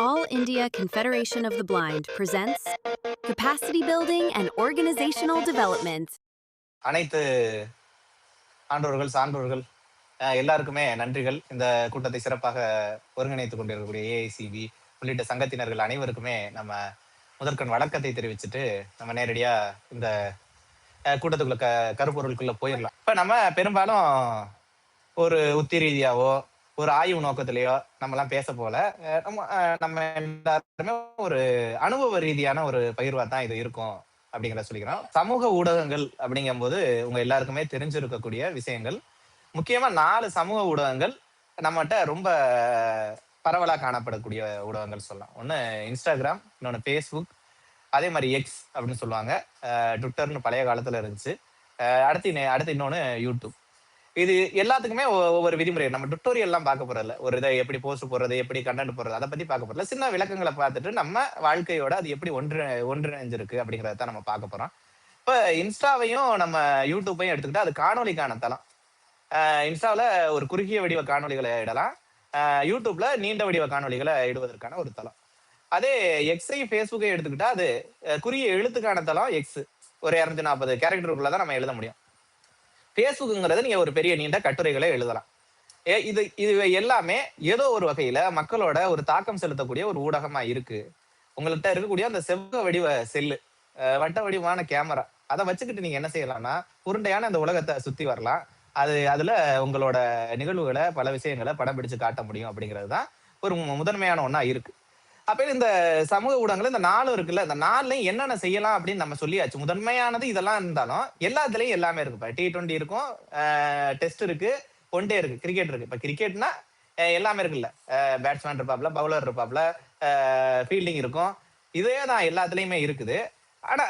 All India Confederation of the Blind presents Capacity Building and Organizational Development. அனைத்து ஆன்றோர்கள், சான்றோர்கள் எல்லாருக்குமே நன்றிகள். இந்த கூட்டத்தை சிறப்பாக ஒருங்கிணைத்துக் கொண்டிருக்கக்கூடிய ஏஐசிபி உள்ளிட்ட சங்கத்தினர்கள் அனைவருக்குமே நம்ம முதற்கண் வணக்கத்தை தெரிவிச்சுட்டு, நம்ம நேரடியா இந்த கூட்டத்துக்குள்ள கருப்பொருளுக்குள்ள போயிரலாம். இப்ப நம்ம பெரும்பாலும் ஒரு உத்தி ரீதியாவோ, ஒரு ஆய்வு நோக்கத்திலேயோ நம்மலாம் பேச போல. நம்ம எல்லாருமே ஒரு அனுபவ ரீதியான ஒரு பகிர்வா தான் இது இருக்கும் அப்படிங்கிறத சொல்லிக்கிறோம். சமூக ஊடகங்கள் அப்படிங்கும்போது உங்க எல்லாருக்குமே தெரிஞ்சிருக்கக்கூடிய விஷயங்கள். முக்கியமா 4 சமூக ஊடகங்கள் நம்மட்ட ரொம்ப பரவலா காணப்படக்கூடிய ஊடகங்கள் சொல்லலாம். ஒண்ணு Instagram, இன்னொன்னு Facebook, அதே மாரி X அப்படின்னு சொல்லுவாங்க. ட்விட்டர்ன்னு பழைய காலத்துல இருந்துச்சு. அடுத்து இன்னொன்னு YouTube. இது எல்லாத்துக்குமே ஒவ்வொரு விதிமுறை. நம்ம டுட்டோரியல்லாம் பார்க்க போறதில்ல. ஒரு இத எப்படி போஸ்ட் போடுறது, எப்படி கன்டென்ட் போடுறது, அத பத்தி பார்க்க போறதில்ல. சின்ன விளக்கங்கள பார்த்துட்டு நம்ம வாழ்க்கையோட அது எப்படி ஒன்றிணைஞ்சிருக்கு அப்படிங்கிறத தான் நம்ம பார்க்க போறோம். இப்ப இன்ஸ்டாவையும் நம்ம யூடியூப்பையும் எடுத்துக்கிட்டா அது காணொளிக்கான தளம். இன்ஸ்டாவுல ஒரு குறுகிய வடிவ காணொளிகளை இடலாம். யூடியூப்ல நீண்ட வடிவ காணொளிகளை இடுவதற்கான ஒரு தளம். அதே எக்ஸையும் ஃபேஸ்புக்கையும் எடுத்துக்கிட்டா அது குறுகிய எழுத்துக்கான தளம் எக்ஸ். ஒரு 240 கேரக்டருக்குள்ள தான் நம்ம எழுத முடியும். ஃபேஸ்புக்குங்கிறது நீங்க ஒரு பெரிய நீண்ட கட்டுரைகளை எழுதலாம். இது இது எல்லாமே ஏதோ ஒரு வகையில மக்களோட ஒரு தாக்கம் செலுத்தக்கூடிய ஒரு ஊடகமா இருக்கு. உங்கள்ட்ட இருக்கக்கூடிய அந்த செவ்வக வடிவ செல்லு, வட்ட வடிவமான கேமரா, அதை வச்சுக்கிட்டு நீங்க என்ன செய்யலாம்னா உருண்டையான அந்த உலகத்தை சுத்தி வரலாம். அதுல உங்களோட நிகழ்வுகளை பல விஷயங்களை படம் பிடிச்சு காட்ட முடியும் அப்படிங்கிறது தான் ஒரு முதன்மையான ஒண்ணா இருக்கு. அப்ப இந்த சமூக ஊடகங்கள் இந்த 4 இருக்குல்ல, இந்த 4லையும் என்னென்ன செய்யலாம் அப்படின்னு நம்ம சொல்லியாச்சு. முதன்மையானது இதெல்லாம் இருந்தாலும் எல்லாத்துலயும் எல்லாமே இருக்கு. இப்ப T20 இருக்கும், டெஸ்ட் இருக்கு, ஒன் டே இருக்கு, கிரிக்கெட் இருக்கு. இப்ப கிரிக்கெட்னா எல்லாமே இருக்குல்ல. பேட்ஸ்மேன் இருப்பாப்ல, பவுலர் இருப்பாப்ல, ஃபீல்டிங் இருக்கும். இதே தான் எல்லாத்துலயுமே இருக்குது. ஆனா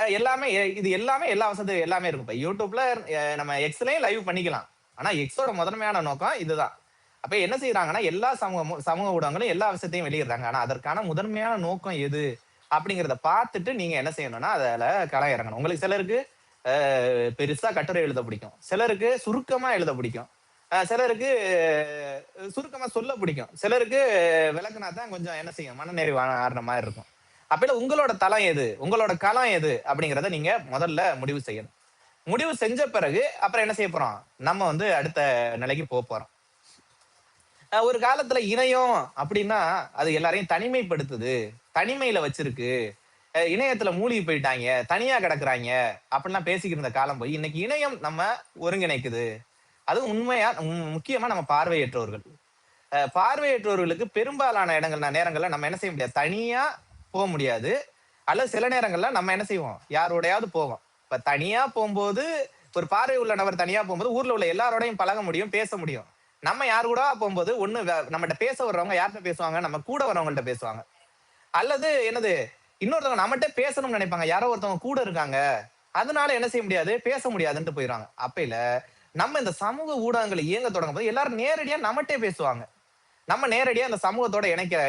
இது எல்லாமே எல்லா வசதி எல்லாமே இருக்கும். இப்ப யூடியூப்ல நம்ம எக்ஸ்லயும் லைவ் பண்ணிக்கலாம். ஆனா எக்ஸோட முதன்மையான நோக்கம் இதுதான். அப்ப என்ன செய்யறாங்கன்னா எல்லா சமூக ஊடகங்களும் எல்லா விஷயத்தையும் வெளியிடுறாங்க. ஆனா அதற்கான முதன்மையான நோக்கம் எது அப்படிங்கிறத பார்த்துட்டு நீங்க என்ன செய்யணும்னா அதுல களம் இறங்கணும். உங்களுக்கு சிலருக்கு பெருசா கட்டுரை எழுத பிடிக்கும், சிலருக்கு சுருக்கமா எழுத பிடிக்கும், சிலருக்கு சுருக்கமா சொல்ல பிடிக்கும், சிலருக்கு விளக்குனா தான் கொஞ்சம் என்ன செய்யும் மனநிறைவு ஆடுற மாதிரி இருக்கும். அப்ப உங்களோட தளம் எது, உங்களோட களம் எது அப்படிங்கிறத நீங்க முதல்ல முடிவு செய்யணும். முடிவு செஞ்ச பிறகு அப்புறம் என்ன செய்ய போறோம், நம்ம அடுத்த நிலைக்கு போறோம். ஒரு காலத்துல இணையம் அப்படின்னா அது எல்லாரையும் தனிமைப்படுத்துது, தனிமையில வச்சிருக்கு, இணையத்துல மூழ்கி போயிட்டாங்க, தனியா கிடக்குறாங்க அப்படின்லாம் பேசிக்கிட்டு இருந்த காலம் போய் இன்னைக்கு இணையம் நம்ம ஒருங்கிணைக்குது. அது உண்மையா முக்கியமா நம்ம பார்வையற்றவர்கள். பார்வையற்றவர்களுக்கு பெரும்பாலான நேரங்கள்ல நம்ம என்ன செய்ய முடியாது, தனியா போக முடியாது. அல்லது சில நேரங்கள்ல நம்ம என்ன செய்வோம், யாரோடையாவது போவோம். இப்ப தனியா போகும்போது ஒரு பார்வை உள்ள நபர் தனியா போகும்போது ஊர்ல உள்ள எல்லாரோடையும் பழக முடியும், பேச முடியும். நம்ம யாரு கூட போகும்போது ஒண்ணு நம்மகிட்ட பேச வர்றவங்க யார்கிட்ட பேசுவாங்க, நம்ம கூட வரவங்கள்ட்ட பேசுவாங்க. அல்லது என்னது, இன்னொருத்தவங்க நம்மகிட்ட பேசணும்னு நினைப்பாங்க, யாரோ ஒருத்தவங்க கூட இருக்காங்க, அதனால என்ன செய்ய முடியாது, பேச முடியாதுன்ட்டு போயிடுவாங்க. அப்பையில நம்ம இந்த சமூக ஊடகங்களை இயங்க தொடங்கும் போது எல்லாரும் நேரடியா நம்மகிட்டே பேசுவாங்க. நம்ம நேரடியா அந்த சமூகத்தோட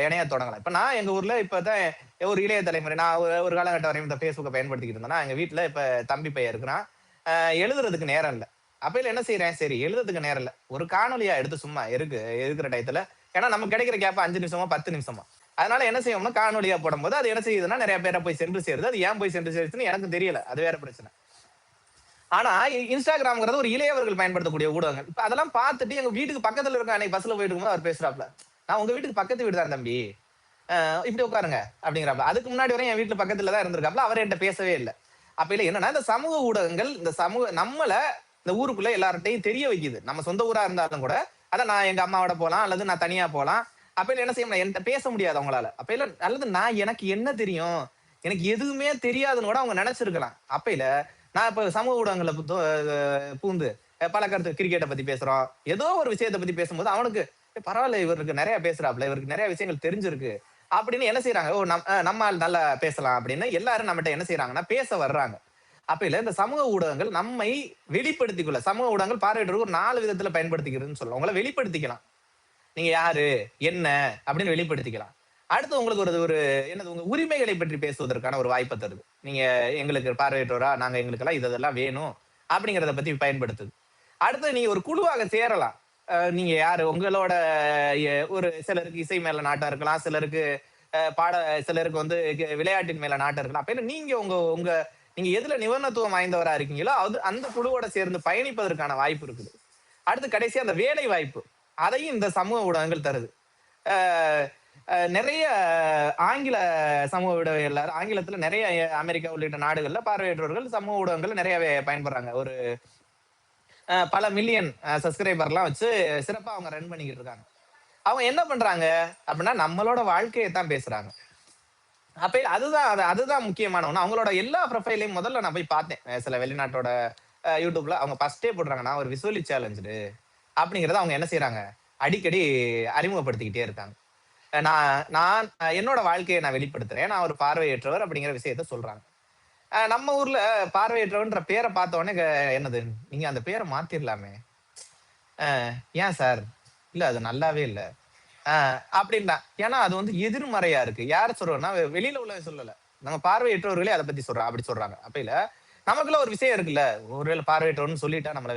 இணைய தொடங்கலாம். இப்ப நான் எங்க ஊர்ல இப்பதான் ஒரு இளைய தலைமுறை, நான் ஒரு காலகட்டம் வரையும் இந்த Facebookஐ பயன்படுத்திக்கிட்டு இருந்தேன்னா, எங்க வீட்டுல இப்ப தம்பி பையன் இருக்கிறான். எழுதுறதுக்கு நேரம் இல்ல. அப்பையில என்ன செய்யறேன், சரி எழுதுறதுக்கு நேரம் இல்ல, ஒரு காணொலியா எடுத்து சும்மா இருக்கிற டயத்துல, ஏன்னா நமக்கு கிடைக்கிற கேப்ப 5 நிமிஷமா 10 நிமிஷமா, அதனால என்ன செய்வோம்னா காணொலியா போடும்போது அது என்ன செய்யுதுன்னா நிறைய பேரை போய் சென்று சேருது. அது ஏன் போய் சென்று சேருச்சுன்னு எனக்கு தெரியல, அது வேற பிரச்சனை. ஆனா இன்ஸ்டாகிராம்ங்கிறது ஒரு இளையவர்கள் பயன்படுத்தக்கூடிய ஊடகங்கள். இப்ப அதெல்லாம் பார்த்துட்டு எங்க வீட்டுக்கு பக்கத்துல இருக்க அன்னைக்கு பஸ்ல போயிட்டு இருக்கும்போது அவர் பேசுறாப்ல, நான் உங்க வீட்டுக்கு பக்கத்து வீடு தான் தம்பி, இப்படி உட்காருங்க அப்படிங்கிறாப்ல. அதுக்கு முன்னாடி வரையும் என் வீட்டுல பக்கத்துல தான் இருந்திருக்காப்ல, அவர் என்கிட்ட பேசவே இல்லை. அப்ப இல்ல என்னன்னா இந்த சமூக ஊடகங்கள் இந்த நம்மள இந்த ஊருக்குள்ள எல்லார்ட்டையும் தெரிய வைக்குது. நம்ம சொந்த ஊரா இருந்தாலும் கூட அதான் நான் எங்க அம்மாவோட போலாம், அல்லது நான் தனியா போலாம். அப்ப என்ன செய்யணும், என்கிட்ட பேச முடியாது அவங்களால. அப்ப இல்ல அல்லது எனக்கு என்ன தெரியும், எனக்கு எதுவுமே தெரியாதுன்னு கூட அவங்க நினைச்சிருக்கலாம். அப்ப நான் இப்ப சமூக ஊடகங்கள்ல பூந்து பல கருத்து கிரிக்கெட்டை பத்தி பேசுறோம், ஏதோ ஒரு விஷயத்தை பத்தி பேசும்போது அவனுக்கு பரவாயில்ல, இவருக்கு நிறைய பேசுறாப்ல, இவருக்கு நிறைய விஷயங்கள் தெரிஞ்சிருக்கு அப்படின்னு என்ன செய்யறாங்க, ஓ நம்ம நல்லா பேசலாம் அப்படின்னு எல்லாரும் நம்மகிட்ட என்ன செய்யறாங்கன்னா பேச வர்றாங்க. அப்ப இந்த சமூக ஊடகங்கள் நம்மை வெளிப்படுத்திக் கொள்ள, சமூக ஊடகங்கள் பார்வையிட்டு ஒரு 4 விதத்துல பயன்படுத்திக்கிறதுன்னு சொல்லலாம். உங்களை வெளிப்படுத்திக்கலாம், நீங்க யாரு என்ன அப்படின்னு வெளிப்படுத்திக்கலாம். அடுத்து உங்களுக்கு ஒரு என்னது, உங்க உரிமைகளை பற்றி பேசுவதற்கான ஒரு வாய்ப்பை தருது. நீங்க எங்களுக்கு பார்வையற்றோரா, நாங்க எங்களுக்கெல்லாம் இதெல்லாம் வேணும் அப்படிங்கிறத பத்தி பயன்படுத்துது. அடுத்து நீங்க ஒரு குழுவாக சேரலாம். நீங்க யாரு, உங்களோட ஒரு சிலருக்கு இசை மேல நாட்டம் இருக்கலாம், சிலருக்கு பாட சிலருக்கு வந்து விளையாட்டின் மேல நாட்டம் இருக்கலாம். அப்ப நீங்க உங்க உங்க நீங்க எதுல நிபுணத்துவம் வாய்ந்தவரா இருக்கீங்களோ அது அந்த குழுவோட சேர்ந்து பயணிப்பதற்கான வாய்ப்பு இருக்குது. அடுத்து கடைசியா அந்த வேலை வாய்ப்பு, அதையும் இந்த சமூக ஊடகங்கள் தருது. அஹ் நிறைய ஆங்கில சமூக ஊடகங்கள், ஆங்கிலத்துல நிறைய அமெரிக்கா உள்ளிட்ட நாடுகள்ல பார்வையற்றவர்கள் சமூக ஊடகங்கள் நிறையவே பயன்படுறாங்க. ஒரு பல மில்லியன் சப்ஸ்கிரைபர்லாம் வச்சு சிறப்பா அவங்க ரன் பண்ணிக்கிட்டு இருக்காங்க. அவங்க என்ன பண்றாங்க அப்படின்னா நம்மளோட வாழ்க்கையை தான் பேசுறாங்க. அப்ப அதுதான் முக்கியமான ஒண்ணு. அவங்களோட எல்லா ப்ரொஃபைலையும் முதல்ல நான் போய் பார்த்தேன். சில வெளிநாட்டோட யூடியூப்ல அவங்க ஃபர்ஸ்டே போடுறாங்க, நான் ஒரு விசுவலி சேலஞ்சு அப்படிங்கறத அவங்க என்ன செய்யறாங்க, அடிக்கடி அறிமுகப்படுத்திக்கிட்டே இருக்காங்க. நான் நான் என்னோட வாழ்க்கையை நான் வெளிப்படுத்துறேன், நான் ஒரு பார்வையற்றவர் அப்படிங்கிற விஷயத்த சொல்றாங்க. நம்ம ஊர்ல பார்வையற்றவன்ற பேரை பார்த்த உடனே என்னது, நீங்க அந்த பேரை மாத்திரலாமே. ஏன் சார்? இல்ல அது நல்லாவே இல்ல அப்படின்னா. ஏன்னா அது வந்து எதிர்மறையா இருக்கு. யார சொல்றோம்னா வெளியில உள்ள சொல்லல, நம்ம பார்வையற்றவர்களே அதை பத்தி சொல்றோம், அப்படி சொல்றாங்க. அப்ப இல்ல நமக்குள்ள ஒரு விஷயம் இருக்குல்ல, ஒருவேளை பார்வையற்றவர்னு சொல்லிட்டா நம்மள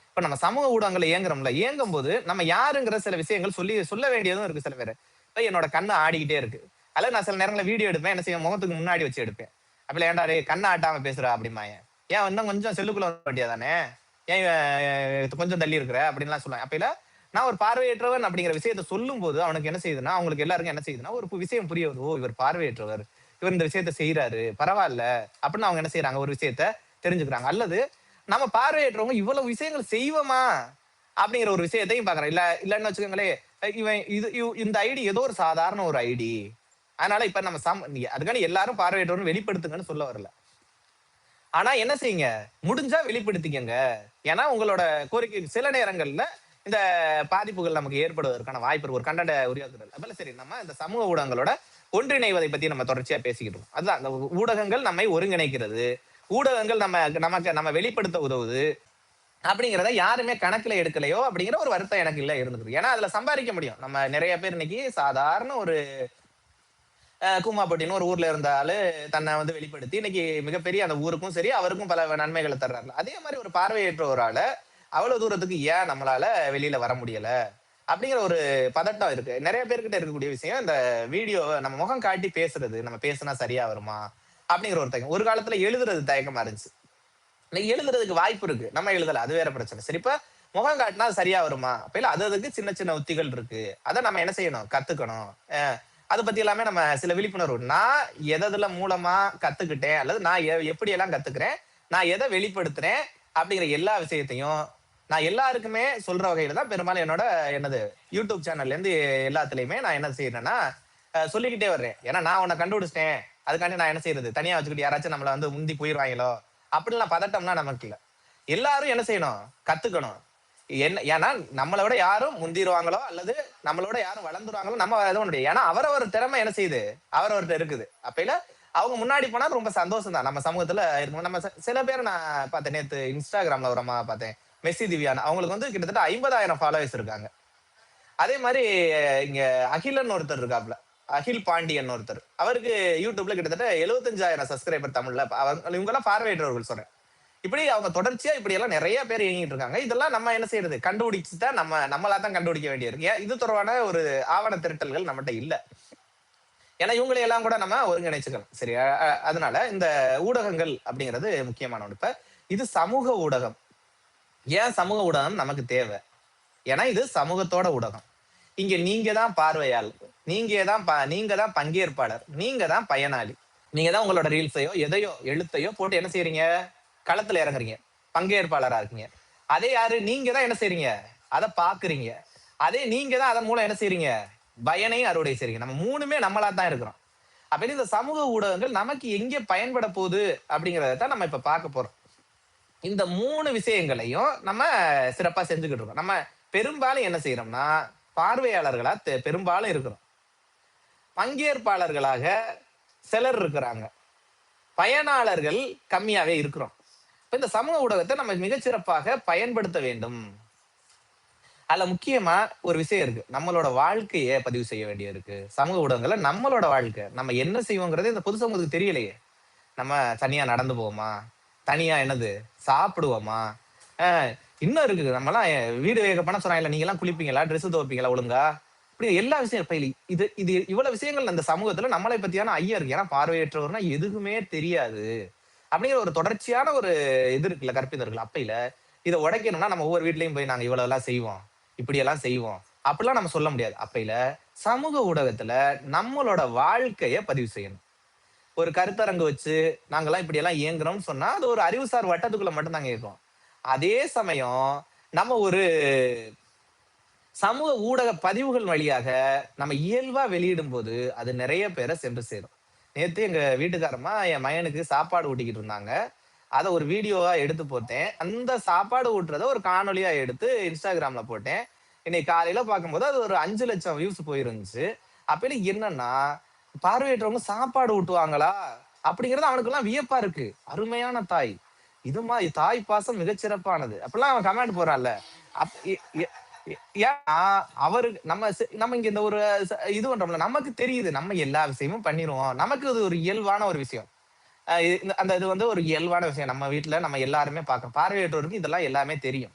இப்ப நம்ம சமூக ஊடகங்கள்ல இயங்குறோம்ல, இயங்கும் போது நம்ம யாருங்கிற சில விஷயங்கள் சொல்ல வேண்டியதும் இருக்கு. சில பேர் என்னோட கண்ணு ஆடிக்கிட்டே இருக்கு, அல்லது நான் சில நேரங்களில் வீடியோ எடுப்பேன், என்ன செய்வேன், முகத்துக்கு முன்னாடி வச்சு எடுப்பேன். அப்படி ஏன்டா கண்ணை ஆட்டாம பேசுறா அப்படிமா, ஏன் இன்னும் கொஞ்சம் செல்லுக்குள்ள வேண்டியா தானே, ஏன் கொஞ்சம் தள்ளி இருக்கிற அப்படின்லாம் சொல்லுவேன். அப்ப இல்ல நான் ஒரு பார்வையற்றவன் அப்படிங்கிற விஷயத்த சொல்லும் போது அவனுக்கு என்ன செய்யுதுன்னா, அவங்களுக்கு எல்லாருக்கும் என்ன செய்யுதுன்னா, ஒரு விஷயம் புரிய வருது. ஓ, இவர் பார்வையற்றவர், இவர் இந்த விஷயத்த செய்யறாரு, பரவாயில்ல அப்படின்னு அவங்க என்ன செய்யறாங்க, ஒரு விஷயத்த தெரிஞ்சுக்கிறாங்க. அல்லது நம்ம பார்வையற்றவங்க இவ்வளவு விஷயங்கள் செய்வோமா அப்படிங்கிற ஒரு விஷயத்தையும் பாக்குறேன். இல்லன்னு வச்சுக்கோங்களேன், இவன் இந்த ஐடி ஏதோ ஒரு சாதாரண ஒரு ஐடி, அதனால இப்ப நம்ம அதுக்கான எல்லாரும் பார்வையற்றவர்கள் வெளிப்படுத்துங்கன்னு சொல்ல வரல. ஆனா என்ன செய்யுங்க, முடிஞ்சா வெளிப்படுத்திக்கங்க. ஏன்னா உங்களோட கோரிக்கை சில நேரங்கள்ல இந்த பாதிப்புகள் நமக்கு ஏற்படுவதற்கான வாய்ப்பு இருக்கு, ஒரு கண்டன உருவாக்குதல். அப்ப சரி, நம்ம இந்த சமூக ஊடகங்களோட ஒன்றிணைவதை பத்தி நம்ம தொடர்ச்சியா பேசிக்கிட்டு இருக்கோம். அதுதான் இந்த ஊடகங்கள் நம்மை ஒருங்கிணைக்கிறது, ஊடகங்கள் நம்ம வெளிப்படுத்த உதவுது அப்படிங்கிறத யாருமே கணக்குல எடுக்கலையோ அப்படிங்கிற ஒரு வருத்தம் எனக்கு இல்ல இருந்துருக்கு. ஏன்னா அதுல சம்பாதிக்க முடியும். நம்ம நிறைய பேர் இன்னைக்கு சாதாரண ஒரு கூமாப்பட்டின்னு ஒரு ஊர்ல இருந்தாலு தன்னை வந்து வெளிப்படுத்தி இன்னைக்கு மிகப்பெரிய அந்த ஊருக்கும் சரி அவருக்கும் பல நன்மைகளை தர்றாரு. அதே மாதிரி ஒரு பார்வையற்றவரால அவ்வளவு தூரத்துக்கு ஏன் நம்மளால வெளியில வர முடியல அப்படிங்கிற ஒரு பதட்டம் இருக்கு. நிறைய பேர்கிட்ட இருக்கக்கூடிய விஷயம், இந்த வீடியோ நம்ம முகம் காட்டி பேசுறது, நம்ம பேசுனா சரியா வருமா அப்படிங்கிற ஒரு தயக்கம். ஒரு காலத்துல எழுதுறது தயக்கமா இருந்துச்சு, இன்னைக்கு எழுதுறதுக்கு வாய்ப்பு இருக்கு, நம்ம எழுதல, அது வேற பிரச்சனை. சரி, இப்ப முகம் காட்டினா சரியா வருமா? அப்ப இல்ல, அதுக்கு சின்ன சின்ன உத்திகள் இருக்கு, அதை நம்ம என்ன செய்யணும், கத்துக்கணும். அதை பத்தி எல்லாமே நம்ம சில விழிப்புணர்வு, நான் எதுல மூலமா கத்துக்கிட்டேன், அல்லது நான் எப்படி எல்லாம் கத்துக்கிறேன், நான் எதை வெளிப்படுத்துறேன் அப்படிங்கிற எல்லா விஷயத்தையும் நான் எல்லாருக்குமே சொல்ற வகையில தான் பெரும்பாலும் என்னோட யூடியூப் சேனல்ல இருந்து எல்லாத்துலயுமே நான் என்ன செய்யறேன்னா சொல்லிக்கிட்டே வர்றேன். ஏன்னா நான் உன்னை கண்டுபிடிச்சிட்டேன், அதுக்காண்டி நான் என்ன செய்யறது, தனியா வச்சுக்கிட்டு யாராச்சும் நம்மள வந்து முந்தி போயிருவாங்களோ அப்படின்லாம் பதட்டம்னா நமக்கு இல்ல. எல்லாரும் என்ன செய்யணும், கத்துக்கணும். ஏன்னா நம்மளை விட யாரும் முந்திருவாங்களோ அல்லது நம்மளோட யாரும் வளர்ந்துருவாங்களோ நம்ம எதுவும் முடியாது. ஏன்னா அவரவர் திறமை என்ன செய்யுது, அவரவர்கிட்ட இருக்குது. அப்ப அவங்க முன்னாடி போனா ரொம்ப சந்தோஷம் தான். நம்ம சமூகத்துல இருக்கும். நம்ம சில பேர் நான் பார்த்தேன், நேத்து இன்ஸ்டாகிராம்ல ஒரு அம்மா பார்த்தேன், மெஸ்ஸி திவ்யான், அவங்களுக்கு வந்து கிட்டத்தட்ட 50,000 ஃபாலோவர்ஸ் இருக்காங்க. அதே மாதிரி இங்க அகிலன் ஒருத்தர் இருக்காப்ல, அகில் பாண்டியன் ஒருத்தர், அவருக்கு யூடியூப்ல கிட்டத்தட்ட 75,000 சப்ஸ்கிரைபர் தமிழ்ல. இவங்க எல்லாம் பார்வையற்றவர்கள் சொல்றேன். இப்படி அவங்க தொடர்ச்சியா இப்படி எல்லாம் நிறைய பேர் இயங்கிட்டு இருக்காங்க. இதெல்லாம் நம்ம என்ன செய்யறது, கண்டுபிடிச்சுதான் நம்மளா தான் கண்டுபிடிக்க வேண்டியிருக்கு. இது தொடர்பான ஒரு ஆவண திரட்டல்கள் நம்மகிட்ட இல்ல. ஏன்னா இவங்களை எல்லாம் கூட நம்ம ஒருங்கிணைச்சுக்கணும். சரி, அதனால இந்த ஊடகங்கள் அப்படிங்கிறது முக்கியமான ஒன்று. இப்ப இது சமூக ஊடகம். ஏன் சமூக ஊடகம் நமக்கு தேவை? ஏன்னா இது சமூகத்தோட ஊடகம். இங்க நீங்க தான் பார்வையாளர், நீங்க தான் பங்கேற்பாளர், நீங்க தான் பயனாளி. நீங்க தான் உங்களோட ரீல்ஸையோ எதையோ எழுத்தையோ போட்டு என்ன செய்யறீங்க, களத்துல இறங்குறீங்க, பங்கேற்பாளரா இருக்கீங்க. அதே யாரு, நீங்க தான் என்ன செய்றீங்க, அதை பாக்குறீங்க. அதே நீங்க தான் அதன் மூலம் என்ன செய்றீங்க, பயனையும் அறுவடை செய்றீங்க. நம்ம மூணுமே நம்மளா தான் இருக்கிறோம். அப்ப இந்த சமூக ஊடகங்கள் நமக்கு எங்கே பயன்பட போகுது அப்படிங்கறத தான் நம்ம இப்ப பார்க்க போறோம். இந்த 3 விஷயங்களையும் நம்ம சிறப்பா செஞ்சுக்கிட்டு இருக்கோம். நம்ம பெரும்பாலும் என்ன செய்யறோம்னா பார்வையாளர்களா பெரும்பாலும் இருக்கிறோம், பங்கேற்பாளர்களாக சிலர் இருக்கிறாங்க, பயனாளர்கள் கம்மியாவே இருக்கிறோம். இந்த சமூக ஊடகத்தை நம்ம மிகச்சிறப்பாக பயன்படுத்த வேண்டும். அதுல முக்கியமா ஒரு விஷயம் இருக்கு, நம்மளோட வாழ்க்கையை பதிவு செய்ய வேண்டிய இருக்கு. சமூக ஊடகங்கள்ல நம்மளோட வாழ்க்கை, நம்ம என்ன செய்வோங்கிறது இந்த பொது சமூகத்துக்கு தெரியலையே. நம்ம தனியா நடந்து போவோமா, தனியா சாப்பிடுவோமா, இன்னும் இருக்குது. நம்மலாம் வீடு வேக பண்ண சொன்னாங்க, நீங்க எல்லாம் குளிப்பீங்களா, ட்ரெஸ் துவைப்பீங்களா ஒழுங்கா, இப்படி எல்லா விஷயம் இப்ப இது இது இவ்வளவு விஷயங்கள் அந்த சமூகத்துல நம்மளை பத்தியான ஐயம் இருக்கு. ஏன்னா பார்வையற்றவர்னா எதுவுமே தெரியாது அப்படிங்கிற ஒரு தொடர்ச்சியான ஒரு இது இருக்குல்ல, கற்பிதர்கள் அப்பையில இதை உடைக்கணும்னா நம்ம ஒவ்வொரு வீட்லயும் போய் நாங்க இவ்வளவு எல்லாம் செய்வோம், இப்படி எல்லாம் செய்வோம் அப்படிலாம் நம்ம சொல்ல முடியாது. அப்பையில சமூக ஊடகத்துல நம்மளோட வாழ்க்கைய பதிவு செய்யணும். ஒரு கருத்தரங்கு வச்சு நாங்கெல்லாம் இப்படி எல்லாம் இயங்குறோம்னு சொன்னா அது ஒரு அறிவுசார் வட்டத்துக்குள்ள மட்டும் நாங்க இருக்கோம். அதே சமயம் நம்ம ஒரு சமூக ஊடக பதிவுகள் வழியாக நம்ம இயல்பா வெளியிடும் போது அது நிறைய பேரை சென்று சேரும். நேத்து எங்க வீட்டுக்காரம்மா என் மகனுக்கு சாப்பாடு ஊட்டிக்கிட்டு இருந்தாங்க. அத ஒரு வீடியோவா எடுத்து போட்டேன். அந்த சாப்பாடு ஊட்டுறத ஒரு காணொளியா எடுத்து இன்ஸ்டாகிராம்ல போட்டேன். இன்னைக்கு காலையில பார்க்கும்போது அது ஒரு 5,00,000 வியூஸ் போயிருந்துச்சு. அப்பயில என்னன்னா, பார்வையற்றவங்க சாப்பாடு ஊட்டுவாங்களா? அப்படிங்கிறது அவனுக்கெல்லாம் வியப்பா இருக்கு. அருமையான தாய். இது மாரி தாய் பாசம் மிகச்சிறப்பானது. அப்படிலாம் அவன் கமெண்ட் போடுறான்ல. அப் எ எ எ ஏன்னா அவரு நம்ம இங்க இந்த ஒரு இது பண்றோம்ல, நமக்கு தெரியுது. நம்ம எல்லா விஷயமும் பண்ணிருவோம். நமக்கு இது ஒரு இயல்பான ஒரு விஷயம். அந்த இது வந்து ஒரு இயல்பான விஷயம். நம்ம வீட்ல நம்ம எல்லாருமே பார்க்கிறோம். பார்வையற்றோருக்கு இதெல்லாம் எல்லாமே தெரியும்.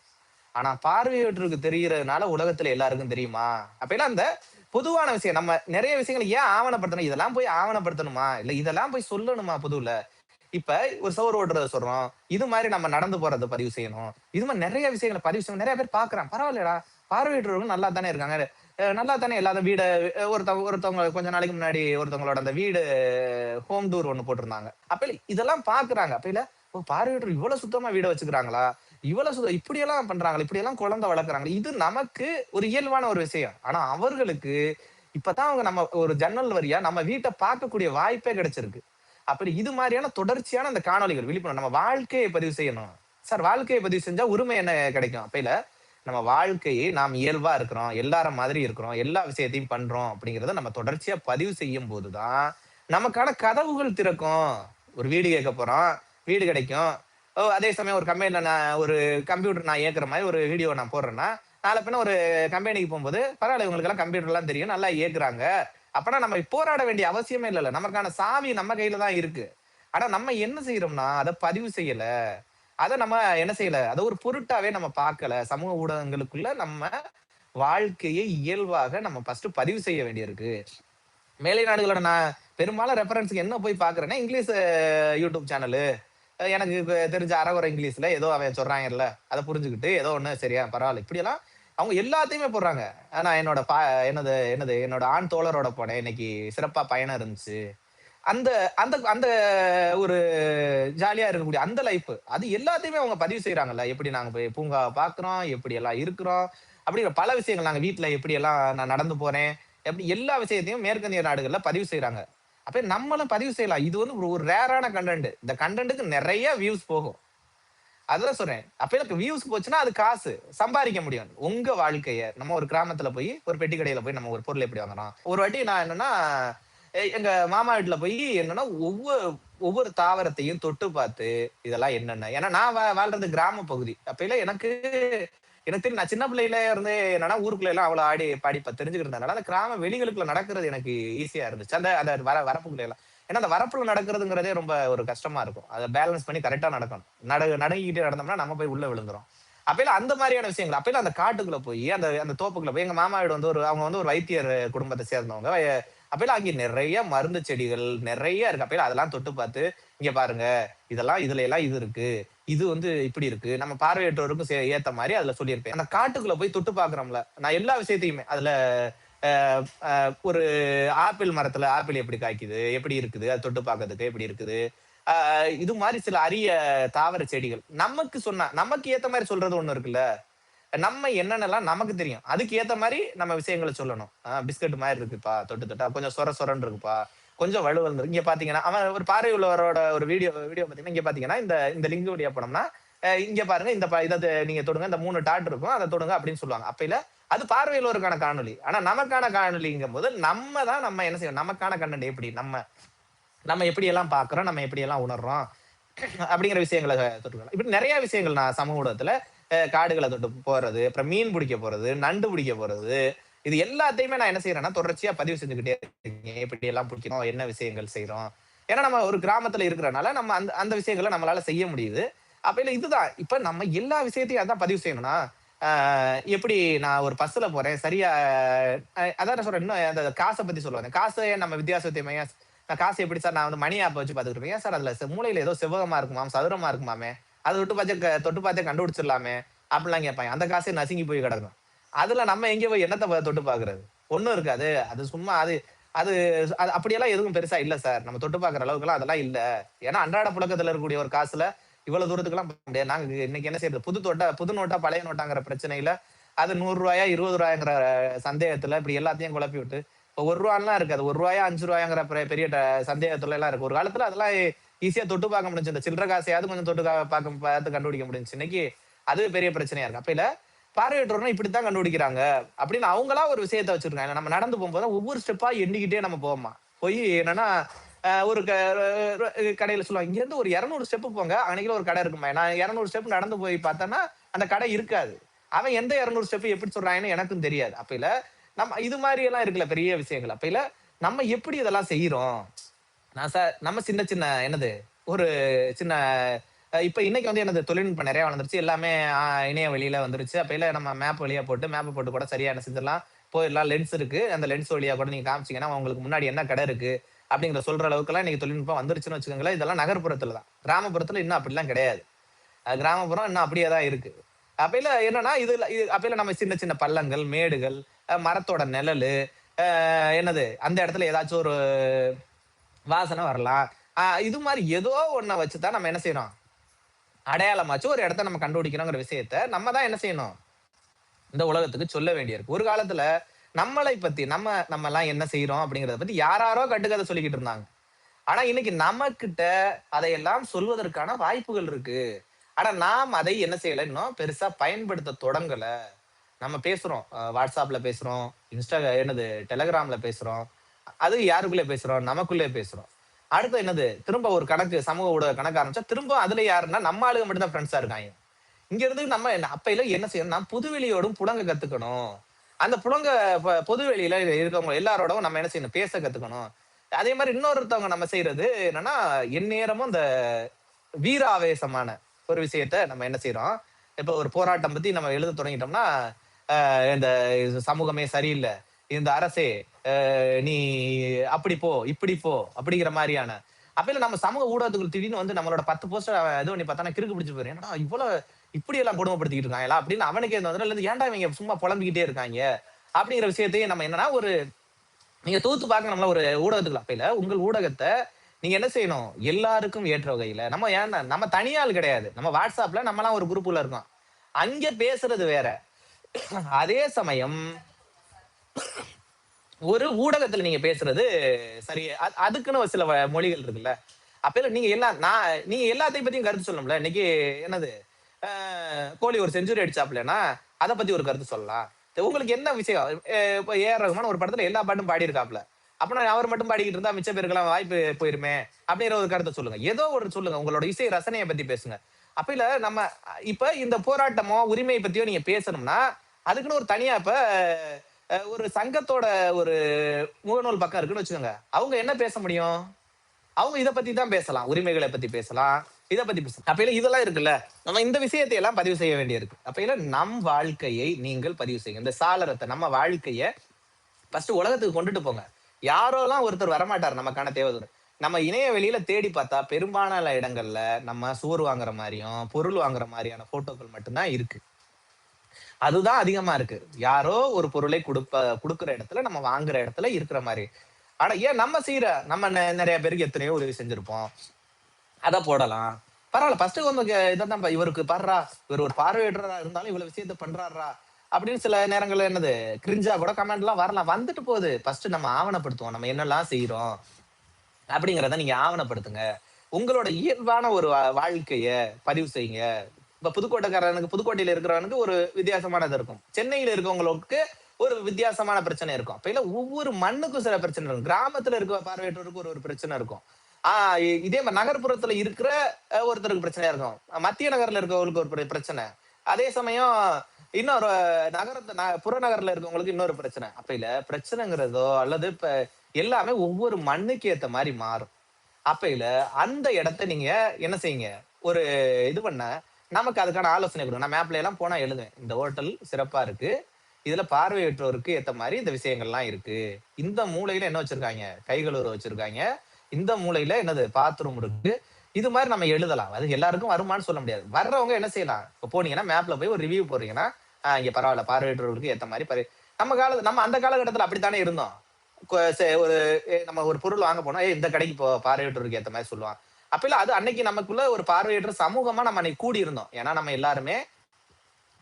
ஆனா பார்வையற்றோருக்கு தெரிகிறதுனால உலகத்துல எல்லாருக்கும் தெரியுமா? அப்பல்லாம் அந்த பொதுவான விஷயம். நம்ம நிறைய விஷயங்கள ஏன் ஆவணப்படுத்தணும்? இதெல்லாம் போய் ஆவணப்படுத்தணுமா? இல்ல இதெல்லாம் போய் சொல்லணுமா பொதுவுல? இப்ப ஒரு சோறு ஓட்டுறத சொல்றோம். இது மாரி நம்ம நடந்து போறத பதிவு செய்யணும். இது மாரி நெறைய விஷயங்கள பதிவு செய்யணும். நெறைய பேர் பார்க்குறான். பரவாயில்லடா! பார்வையற்றவர்கள் நல்லா தானே இருக்காங்க. நல்லா தானே எல்லாரும் வீட ஒருத்தவங்க கொஞ்ச நாளைக்கு முன்னாடி ஒருத்தவங்களோட அந்த வீடு ஹோம் டூர் ஒண்ணு போட்டிருந்தாங்க. அப்ப இதெல்லாம் பார்க்குறாங்க. அப்பைல ஓ! பார்வையற்றோர் இவ்வளவு சுத்தமா வீட வச்சுக்கிறாங்களா? இவ்வளவு இப்படியெல்லாம் பண்றாங்களா? இப்படியெல்லாம் குழந்தை வளர்க்குறாங்களா? இது நமக்கு ஒரு இயல்பான ஒரு விஷயம். ஆனா அவர்களுக்கு இப்பதான் அவங்க நம்ம ஒரு ஜன்னல் வழியா நம்ம வீட்ட பார்க்கக்கூடிய வாய்ப்பே கிடைச்சிருக்கு. அப்படி இது மாதிரியான தொடர்ச்சியான அந்த காணொளிகள் விழிப்புணர்வு நம்ம வாழ்க்கையை பதிவு செய்யணும். சார் வாழ்க்கையை பதிவு செஞ்சா உரிமை என்ன கிடைக்கும்? அப்பைல நம்ம வாழ்க்கையை நாம் இயல்பா இருக்கிறோம். எல்லார மாதிரி இருக்கிறோம். எல்லா விஷயத்தையும் பண்றோம் அப்படிங்கிறத நம்ம தொடர்ச்சியா பதிவு செய்யும்போது தான், நமக்கான கதவுகள் திறக்கும். ஒரு வீடு கேட்க போறோம். வீடு கிடைக்கும். அதே சமயம் ஒரு கம்பெனில நான் ஒரு கம்ப்யூட்டர் நான் இயக்குற மாரி ஒரு வீடியோ நான் போடுறேன்னா, நாள பின்ன ஒரு கம்பெனிக்கு போம்போது, பரவால்ல இவங்களுக்கெல்லாம் கம்ப்யூட்டர்லாம் தெரியும். நல்லா இயக்குறாங்க. அப்பன்னா நம்ம போராட வேண்டிய அவசியமே இல்லல்ல. நமக்கான சாவி நம்ம கையில தான் இருக்கு. ஆனா நம்ம என்ன செய்றோம்னா, அத பதிவு செய்யல. அத நம்ம என்ன செய்யல, அத ஒரு பொருட்டாவே நம்ம பார்க்கல. சமூக ஊடகங்களுக்குள்ள நம்ம வாழ்க்கையை இயல்பாக நம்ம ஃபர்ஸ்ட் பதிவு செய்ய வேண்டியிருக்கு. மேலை நாடுகளோட நான் பெரும்பாலும் ரெஃபரன்ஸ்க்கு என்ன போய் பார்க்குறேன்னா, இங்கிலீஷ் யூடியூப் சேனலு. எனக்கு தெரிஞ்ச அரகுறை இங்கிலீஷ்ல ஏதோ அவன் சொல்றாங்கல்ல, அத புரிஞ்சுகிட்டு ஏதோ ஒண்ணு சரியா பரவால்ல. இப்படியெல்லாம் அவங்க எல்லாத்தையுமே போடுறாங்க. நான் என்னோட என்னது என்னது என்னோட ஆண் தோழரோட போனேன். இன்னைக்கு சிறப்பா பயணம் இருந்துச்சு. அந்த அந்த அந்த ஒரு ஜாலியா இருக்கக்கூடிய அந்த லைஃப். அது எல்லாத்தையுமே அவங்க பதிவு செய்றாங்கல்ல. எப்படி நாங்க போய் பூங்காவ பார்க்குறோம், எப்படி எல்லாம் இருக்கிறோம், அப்படிங்கிற பல விஷயங்கள் நாங்க வீட்ல எப்படியெல்லாம் நான் நடந்து போறேன், எப்படி எல்லா விஷயத்தையும் மேற்கத்திய நாடுகள்ல பதிவு செய்றாங்க. அப்ப நம்மளும் பதிவு செய்யலாம். இது வந்து ஒரு ஒரு ரேரான கன்டென்ட். இந்த கன்டென்ட்க்கு நெறைய வியூஸ் போகும். அதுதான் சொல்றேன். அப்ப எனக்கு வியூஸ் போச்சுன்னா அது காசு. சம்பாரிக்க முடியும். உங்க வாழ்க்கைய நம்ம ஒரு கிராமத்துல போய், ஒரு பெட்டி கடையில போய் நம்ம ஒரு பொருள் எப்படி வாங்குறோம்? ஒரு வாட்டி நான் என்னன்னா, எங்க மாமா வீட்ல போய் என்னன்னா, ஒவ்வொரு ஒவ்வொரு தாவரத்தையும் தொட்டு பார்த்து, இதெல்லாம் என்னென்ன ஏன்னா நான் வாழ்றது கிராம பகுதி. அப்பயில எனக்கு எனக்கு தெரியும். நான் சின்ன பிள்ளையில இருந்தே என்னன்னா, ஊருக்குள்ள எல்லாம் அவ்வளவு ஆடி பாடி தெரிஞ்சுக்கிட்டு இருந்ததுனால, அந்த கிராம வெளிகளுக்குள்ள நடக்கிறது எனக்கு ஈஸியா இருந்துச்சு. அந்த அந்த வரப்புக்குள்ள எல்லாம். ஏன்னா, அந்த வரப்புல நடக்கிறதுங்கிறதே ரொம்ப ஒரு கஷ்டமா இருக்கும். அத பேலன்ஸ் பண்ணி கரெக்ட்டா நடக்கணும். நடுங்கிக்கிட்டே நடந்தோம்னா, நம்ம போய் உள்ள விழுந்துரும். அப்பல்லாம் அந்த மாரியான விஷயங்கள். அப்பல்லாம் அந்த காட்டுக்குள்ள போயி, அந்த அந்த தோப்புக்குள்ள போய் எங்க மாமா வீடு வந்து அவங்க வந்து ஒரு வைத்தியர் குடும்பத்த சேர்ந்தவங்க. அப்பல்லாம் அங்கே நெறைய மருந்து செடிகள் நெறைய இருக்கு. அப்பல்லாம் அதெல்லாம் தொட்டு பார்த்து, இங்க பாருங்க, இதெல்லாம் இதுல எல்லாம் இது இருக்கு. இது வந்து இப்படி இருக்கு. நம்ம பார்வையற்றோருக்கும் ஏத்த மாரி அதுல சொல்லியிருப்பேன். அந்த காட்டுக்குள்ள போய் தொட்டு பார்க்குறோம்ல, நான் எல்லா விஷயத்தையுமே அதுல அ அ ஒரு ஆப்பிள் மரத்துல ஆப்பிள் எப்படி காய்க்குது? எப்படி இருக்குது? அத தொட்டு பார்க்கறதுக்கு எப்படி இருக்குது? அ இது மாரி சில அரிய தாவர செடிகள். நமக்கு ஏத்த மாரி சொல்றது ஒண்ணு இருக்குல்ல. நம்ம என்னென்னலாம் நமக்கு தெரியும். அதுக்கு ஏத்த மாரி நம்ம விஷயங்கள சொல்லணும். பிஸ்கட் மாரி இருக்குப்பா, தொட்டு தொட்டா கொஞ்சம் சொர சொரன்னு இருக்குப்பா. கொஞ்சம் வழுவல்னு இங்க பார்த்தீங்கன்னா, அவன் ஒரு பார்வை உள்ளவரோட ஒரு வீடியோ வீடியோ பார்த்தீங்கன்னா, இங்க பார்த்தீங்கன்னா, இந்த இந்த லிங்க் வழியா போனோம்னா, இங்க பாருங்க இந்த இத நீங்க தொடுங்க. இந்த 3 டாட் இருக்கும். அத தொடுங்க அப்படின்னு சொல்லுவாங்க. அப்பைல அது பார்வையுள்ளோருக்கான காணொளி. ஆனா நமக்கான காணொளிங்கும்போது, நம்ம தான் நம்ம என்ன செய்யணும்? நமக்கான கன்டென்ட் எப்படி? நம்ம நம்ம எப்படியெல்லாம் பார்க்குறோம்? நம்ம எப்படியெல்லாம் உணர்றோம்? அப்படிங்கிற விஷயங்கள தொட்டுக்கலாம். இப்படி நெறைய விஷயங்கள் நான் சமூக ஊடகத்துல காடுகள தொட்டு போறது, அப்புறம் மீன் பிடிக்க போறது, நண்டு பிடிக்க போறது, இது எல்லாத்தையுமே நான் என்ன செய்றேன்னா, தொடர்ச்சியா பதிவு செஞ்சுக்கிட்டே இருக்கேன். எப்படியெல்லாம் பிடிக்கிறோம்? என்ன விஷயங்கள் செய்றோம்? ஏன்னா நம்ம ஒரு கிராமத்துல இருக்கிறனால, நம்ம அந்த அந்த விஷயங்கள நம்மளால செய்ய முடியுது. அப்ப இதுதான். இப்ப நம்ம எல்லா விஷயத்தையும் அதான் பதிவு செய்யணும்னா, எப்படி நான் ஒரு பஸ்ல போறேன். சரியா அதான் நான் சொல்றேன். இன்னும் அந்த காச பத்தி சொல்ல வந்தேன். காச ஏன் நம்ம வித்தியாசத்தையும் ஏன் நான் காசு எப்படி சார் நான் வந்து மணி ஆப் வச்சு பார்த்துட்டு இருப்பேன். ஏன் சார் அதுல மூலையில ஏதோ செவ்வகமா இருக்குமாம், சதுரமா இருக்குமாமே. அத தொட்டு பார்த்தே கண்டுபிடிச்சிடலாமே அப்படிலாம் கேட்பாங்க. அந்த காசே நசுங்கி போய் கிடக்கும். அதுல நம்ம எங்க போய் என்னத்த தொட்டு பார்க்கிறது? ஒண்ணும் இருக்காது. அது சும்மா அது அது அது அப்படியெல்லாம் எதுவும் பெருசா இல்ல சார். நம்ம தொட்டு பார்க்குற அளவுக்குலாம் அதெல்லாம் இல்ல. ஏன்னா அன்றாட புழக்கத்துல இருக்கக்கூடிய ஒரு காசுல இவ்வளவு தூரத்துக்குலாம் போக முடியாது. நாங்க இன்னைக்கு என்ன செய்யறது? புது நோட்டா, பழைய நோட்டாங்கிற பிரச்சனையில அது ரூ. 100 ரூ. 20ங்கிற சந்தேகத்துல இப்படி எல்லாத்தையும் குழப்பி விட்டு, இப்போ ரூ. 1 இருக்காது. ரூ. 1 ரூ. 5ங்கிற பெரிய சந்தேகத்துல எல்லாம் இருக்கு. ஒரு காலத்துல அதெல்லாம் ஈஸியா தொட்டு பார்க்க முடிஞ்சு. இந்த சில்லற காசையாவது கொஞ்சம் தொட்டு பார்த்து கண்டுபிடிக்க முடிஞ்சுச்சு. இன்னைக்கு அது பெரிய பிரச்சனையா இருக்கு. அப்ப இல்ல பார்வையற்றோர்னா இப்படித்தான் கண்டுபிடிக்கிறாங்க அப்படின்னு அவங்களா ஒரு விஷயத்த வச்சிருக்காங்க. நம்ம நடந்து போகும்போது ஒவ்வொரு ஸ்டெப்பா எண்ணிக்கிட்டே நம்ம போவோமா. போய் என்னன்னா ஒரு கடையில சொல்லுவாங்க, இங்க இருந்து ஒரு 200 ஸ்டெப் போங்க, அன்னைக்குல ஒரு கடை இருக்குமா. நான் 200 ஸ்டெப் நடந்து போய் பார்த்தேன்னா அந்த கடை இருக்காது. அவன் எந்த 200 ஸ்டெப் எப்படி சொல்றாங்கன்னு எனக்கும் தெரியாது. அப்ப இல்ல நம்ம இது மாதிரி எல்லாம் இருக்குல்ல பெரிய விஷயங்கள். அப்ப இல்ல நம்ம எப்படி இதெல்லாம் செய்யறோம். நம்ம சின்ன சின்ன என்னது ஒரு சின்ன இப்ப இன்னைக்கு வந்து என்னது தொழில்நுட்பம் நிறைய வளர்ந்துருச்சு. எல்லாமே இணைய வழியில வந்துருச்சு. அப்ப இல்ல நம்ம மேப் வழியா மேப் போட்டு கூட சரியா என்ன செஞ்சிடலாம், போயிடலாம். லென்ஸ் இருக்கு. அந்த லென்ஸ் வழியா கூட நீங்க காமிச்சீங்கன்னா உங்களுக்கு முன்னாடி என்ன கடை இருக்கு அப்படிங்கிற சொல்ற அளவுக்குலாம் இன்னைக்கு தொழில்நுட்பம் வந்துருச்சுன்னு வச்சுக்கோங்களேன். இதெல்லாம் நகர்ப்புறத்துல தான். கிராமப்புறத்துல இன்னும் அப்படிலாம் கிடையாது. கிராமப்புறம் இன்னும் அப்படியே தான் இருக்கு. அப்பையில என்னன்னா அப்பையில நம்ம சின்ன சின்ன பள்ளங்கள், மேடுகள், மரத்தோட நிழலு, என்னது அந்த இடத்துல ஏதாச்சும் ஒரு வாசனை வரலாம். இது மாதிரி ஏதோ ஒண்ண வச்சுதான் நம்ம என்ன செய்யறோம், அடையாளமாச்சு ஒரு இடத்த நம்ம கண்டுபிடிக்கணுங்கிற விஷயத்த நம்ம தான் என்ன செய்யணும், இந்த உலகத்துக்கு சொல்ல வேண்டியிருக்கு. ஒரு காலத்துல நம்மளை பத்தி நம்ம எல்லாம் என்ன செய்யறோம் அப்படிங்கறத பத்தி யாராரோ கட்டுக்கதை சொல்லிக்கிட்டு இருந்தாங்க. ஆனா இன்னைக்கு நமக்கிட்ட அதையெல்லாம் சொல்வதற்கான வாய்ப்புகள் இருக்கு. ஆனா நாம் அதை என்ன செய்யல, இன்னும் பெருசா பயன்படுத்த தொடங்கல. நம்ம பேசுறோம். வாட்ஸ்அப்ல பேசுறோம். என்னது டெலகிராம்ல பேசுறோம். அது யாருக்குள்ளே பேசுறோம்? நமக்குள்ளே பேசுறோம். அடுத்து என்னது? திரும்ப ஒரு சமூக ஊடக கணக்கு ஆரம்பிச்சா திரும்ப அதுல யாருன்னா நம்ம ஆளுங்க மட்டும் தான் ஃப்ரெண்ட்ஸா இருக்காங்க. இங்க இருந்து நம்ம அப்பையில என்ன செய்யணும்னா புதுவெளியோடும் புழங்க கத்துக்கணும். அந்த பொதுவெளியில இருக்கவங்க எல்லாரோடவும் நம்ம என்ன செய்யணும், பேச கத்துக்கணும். அதே மாதிரி இன்னொருத்தவங்க நம்ம செய்யறது என்னன்னா, எந்நேரமும் இந்த வீராவேசமான ஒரு விஷயத்த நம்ம என்ன செய்யறோம், இப்ப ஒரு போராட்டம் பத்தி நம்ம எழுத தொடங்கிட்டோம்னா, இந்த சமூகமே சரியில்ல, இந்த அரசே நீ அப்படி போ, இப்படி போ அப்படிங்கிற மாதிரியான அப்ப நம்ம சமூக ஊடகத்துக்குள்ள திடீர்னு வந்து நம்மளோட 10 போஸ்டர் இது பண்ணி பார்த்தா கிறுக்கு பிடிச்சு போயிரு. என்னடா இவ்வளவு இப்படி எல்லாம் கொடுமைப்படுத்திக்கிட்டு இருக்காங்களா அப்படின்னு அவனுக்கே வந்து ஏன்டா இவங்க சும்மா புலம்பிக்கிட்டே இருக்காங்க அப்படிங்கிற விஷயத்தையும் நம்ம என்னன்னா ஒரு நீங்க தூத்து பார்க்கணும்ல ஒரு ஊடகத்துக்குள்ள. அப்ப இல்ல உங்கள் ஊடகத்தை நீங்க என்ன செய்யணும், எல்லாருக்கும் ஏற்ற வகையில. நம்ம ஏன்னா நம்ம தனியாள் கிடையாது. நம்ம வாட்ஸ்அப்ல நம்மலாம் ஒரு குரூப்ல இருக்கோம். அங்க பேசுறது வேற. அதே சமயம் ஒரு ஊடகத்துல நீங்க பேசுறது சரி. அதுக்குன்னு ஒரு சில மொழிகள் இருக்குல்ல. அப்ப நீங்க நீங்க எல்லாத்தையும் பத்தியும் கருத்து சொல்லணும்ல. இன்னைக்கு என்னது கோலி ஒரு செஞ்சுரி அடிச்சாப்லன்னா அதை பத்தி ஒரு கருத்து சொல்லலாம். உங்களுக்கு என்ன விஷயம், இப்ப ஏஆர் ரகுமான் ஒரு படத்துல எல்லா பாட்டும் பாடி இருக்காப்ல. அப்ப அவர் மட்டும் பாடிக்கிட்டு இருந்தா மிச்ச பேருக்கெல்லாம் வாய்ப்பு போயிருமே அப்படிங்கிற ஒரு கருத்தை சொல்லுங்க. ஏதோ ஒரு சொல்லுங்க, உங்களோட இசை ரசனையை பத்தி பேசுங்க. அப்ப இல்ல நம்ம இப்ப இந்த போராட்டமோ உரிமையை பத்தியோ நீங்க பேசணும்னா அதுக்குன்னு ஒரு தனியா இப்ப ஒரு சங்கத்தோட ஒரு முகநூல் பக்கம் இருக்குன்னு வச்சுக்கோங்க. அவங்க என்ன பேச முடியும், அவங்க இதை பத்தி தான் பேசலாம். உரிமைகளை பத்தி பேசலாம், இதை பத்தி பேசலாம். அப்ப இதெல்லாம் இருக்குல்ல, நம்ம இந்த விஷயத்தை எல்லாம் பதிவு செய்ய வேண்டியிருக்கு. அப்ப நம் வாழ்க்கையை நீங்கள் பதிவு செய்யுங்க. இந்த சாளரத்தை நம்ம வாழ்க்கைய ஃபர்ஸ்ட் உலகத்துக்கு கொண்டுட்டு போங்க. யாரோலாம் ஒருத்தர் வரமாட்டார் நமக்கான தேவதூர். நம்ம இணைய வெளியில தேடி பார்த்தா பெரும்பாலான இடங்கள்ல நம்ம சோறு வாங்குற மாதிரியும் பொருள் வாங்குற மாதிரியான போட்டோக்கள் மட்டும்தான் இருக்கு. அதுதான் அதிகமா இருக்கு. யாரோ ஒரு பொருளை கொடுக்குற இடத்துல நம்ம வாங்குற இடத்துல இருக்கிற மாதிரி. ஆனா ஏன் நம்ம நிறைய பேருக்கு எத்தனையோ உதவி செஞ்சிருப்போம். அத போடலாம். பரவாயில்ல. ஃபர்ஸ்ட் வந்து இதான் இவருக்கு பாடுறா, இவர் ஒரு பார்வையற்றா இருந்தாலும் இவ்வளவு விஷயத்த பண்றாரா அப்படின்னு சில நேரங்கள்ல என்னது கிரிஞ்சா கூட கமெண்ட் எல்லாம் வரலாம். வந்துட்டு போகுது. ஃபர்ஸ்ட் நம்ம ஆவணப்படுத்துவோம், நம்ம என்னெல்லாம் செய்யறோம் அப்படிங்கிறத நீங்க ஆவணப்படுத்துங்க. உங்களோட இயல்பான ஒரு வாழ்க்கைய பதிவு செய்யுங்க. இப்ப புதுக்கோட்டையில இருக்கிறவனுக்கு ஒரு வித்தியாசமானது இருக்கும். சென்னையில இருக்கவங்களுக்கு ஒரு வித்தியாசமான பிரச்சனை இருக்கும். அப்ப இல்ல ஒவ்வொரு மண்ணுக்கும் சில பிரச்சனை இருக்கும். கிராமத்துல இருக்க பார்வையற்றோருக்கு ஒரு பிரச்சனை இருக்கும். இதே மாதிரி நகர்ப்புறத்துல இருக்கிற ஒருத்தருக்கு பிரச்சனையா இருக்கும். மத்திய நகர்ல இருக்கவங்களுக்கு ஒரு பிரச்சனை. அதே சமயம் இன்னொரு புறநகர்ல இருக்கவங்களுக்கு இன்னொரு பிரச்சனை. அப்ப இல்ல பிரச்சனைங்கிறதோ அல்லது இப்ப எல்லாமே ஒவ்வொரு மண்ணுக்கு ஏத்த மாதிரி மாறும். அப்ப இல்ல அந்த இடத்த நீங்க என்ன செய்யுங்க, ஒரு இது பண்ண நமக்கு அதுக்கான ஆலோசனை கொடுங்க. நான் மேப்ல எல்லாம் போனா எழுதுவேன். இந்த ஹோட்டல் சிறப்பா இருக்கு. இதுல பார்வையற்றோருக்கு ஏத்த மாரி இந்த விஷயங்கள்லாம் இருக்கு. இந்த மூலையில என்ன வச்சிருக்காங்க? கை கழுவுற வச்சிருக்காங்க. இந்த மூலையில என்னது பாத்ரூம் இருக்கு. இது மாரி நம்ம எழுதலாம். அது எல்லாருக்கும் வருமான்னு சொல்ல முடியாது. வர்றவங்க என்ன செய்யலாம்? இப்ப போனீங்கன்னா, மேப்ல போய் ஒரு ரிவ்யூ போடுறீங்கன்னா, இங்க பரவால்ல பார்வையற்றோருக்கு ஏத்த மாரி நம்ம அந்த காலகட்டத்துல அப்படித்தானே இருந்தோம். கொ செ ஒரு நம்ம ஒரு பொருள் வாங்க போனா, "ஏய் இந்த கடைக்கு போ, பார்வையற்றோருக்கு ஏத்த மாரி" சொல்லுவான். அப்பல்லாம் அது அன்னைக்கு நமக்குள்ள ஒரு பார்வையற்ற சமூகமா நம்ம அன்னைக்கு கூடி இருந்தோம். ஏன்னா நம்ம எல்லாருமே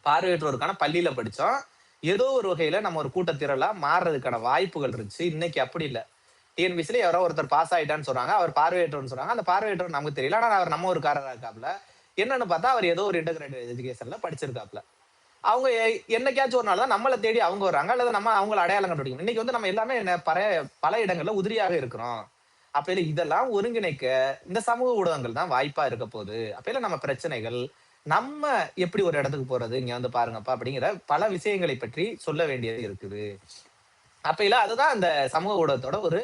பார்வையற்றோருக்கான பள்ளியில படிச்சோம். ஏதோ ஒரு வகையில நம்ம ஒரு கூட்டத்திரளா மாறுறதுக்கான வாய்ப்புகள் இருந்துச்சு. இன்னைக்கு அப்படி இல்ல. டிஎன்பிசில யாரோ ஒருத்தர் பாஸ் ஆயிட்டான்னு சொல்றாங்க. அவர் பார்வையற்றோர்ன்னு சொல்றாங்க. அந்த பார்வையற்றோர் நமக்கு தெரியல. ஆனா அவர் நம்ம ஊர்க்காரரா இருக்காப்ல. என்னன்னு பார்த்தா அவர் ஏதோ ஒரு இன்டகிரேட்டட் எஜுகேஷன்ல படிச்சிருக்காப்ல. அவங்க என்னைக்காச்சும் ஒரு நாள் தான் நம்மள தேடி அவங்க வர்றாங்க. அல்லது நம்ம அவங்கள அடையாளம் கண்டுபிடிக்கணும். இன்னைக்கு வந்து நம்ம எல்லாமே பல இடங்கள்ல உதிரியாக இருக்கிறோம். அப்ப இதெல்லாம் ஒருங்கிணைக்க இந்த சமூக ஊடகங்கள் தான் வாய்ப்பா இருக்க போகுது. அப்ப நம்ம பிரச்சனைகள், நம்ம எப்படி ஒரு இடத்துக்கு போறது? இங்க வந்து பாருங்கப்பா அப்படிங்கிற பல விஷயங்களை பற்றி சொல்ல வேண்டியது இருக்குது. அப்பையில அதுதான் அந்த சமூக ஊடகத்தோட ஒரு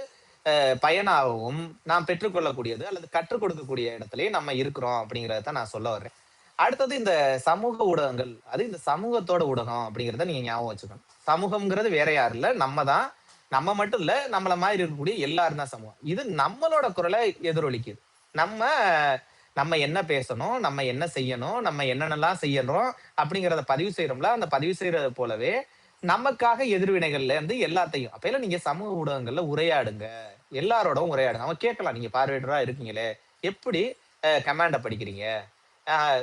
பயனாகவும், நாம் பெற்றுக்கொள்ளக்கூடியது அல்லது கற்றுக் கொடுக்கக்கூடிய இடத்திலேயே நம்ம இருக்கிறோம் அப்படிங்கிறத தான் நான் சொல்ல வர்றேன். அடுத்தது இந்த சமூக ஊடகங்கள். அது இந்த சமூகத்தோட ஊடகம் அப்படிங்கிறத நீங்க ஞாபகம் வச்சுக்கணும். சமூகம்ங்கிறது வேற யாரும் இல்ல. நம்ம தான். நம்ம மட்டும் இல்ல. நம்மள மாரி இருக்கக்கூடிய எல்லாரும் தான் சமூகம். இது நம்மளோட குரல எதிரொலிக்குது. நம்ம நம்ம என்ன பேசணும்? நம்ம என்ன செய்யணும்? நம்ம என்னென்னலாம் செய்யறோம்? அப்படிங்கிறத பதிவு செய்றோம்ல, அந்த பதிவு செய்றது போலவே, நமக்காக எதிர்வினைகள்ல இருந்து எல்லாத்தையும் அப்ப நீங்க சமூக ஊடகங்கள்ல உரையாடுங்க. எல்லாரோடவும் உரையாடுங்க. அவன் கேட்கலாம். நீங்க பார்வையற்றவரா இருக்கீங்களே, எப்படி கமாண்ட படிக்கிறீங்க?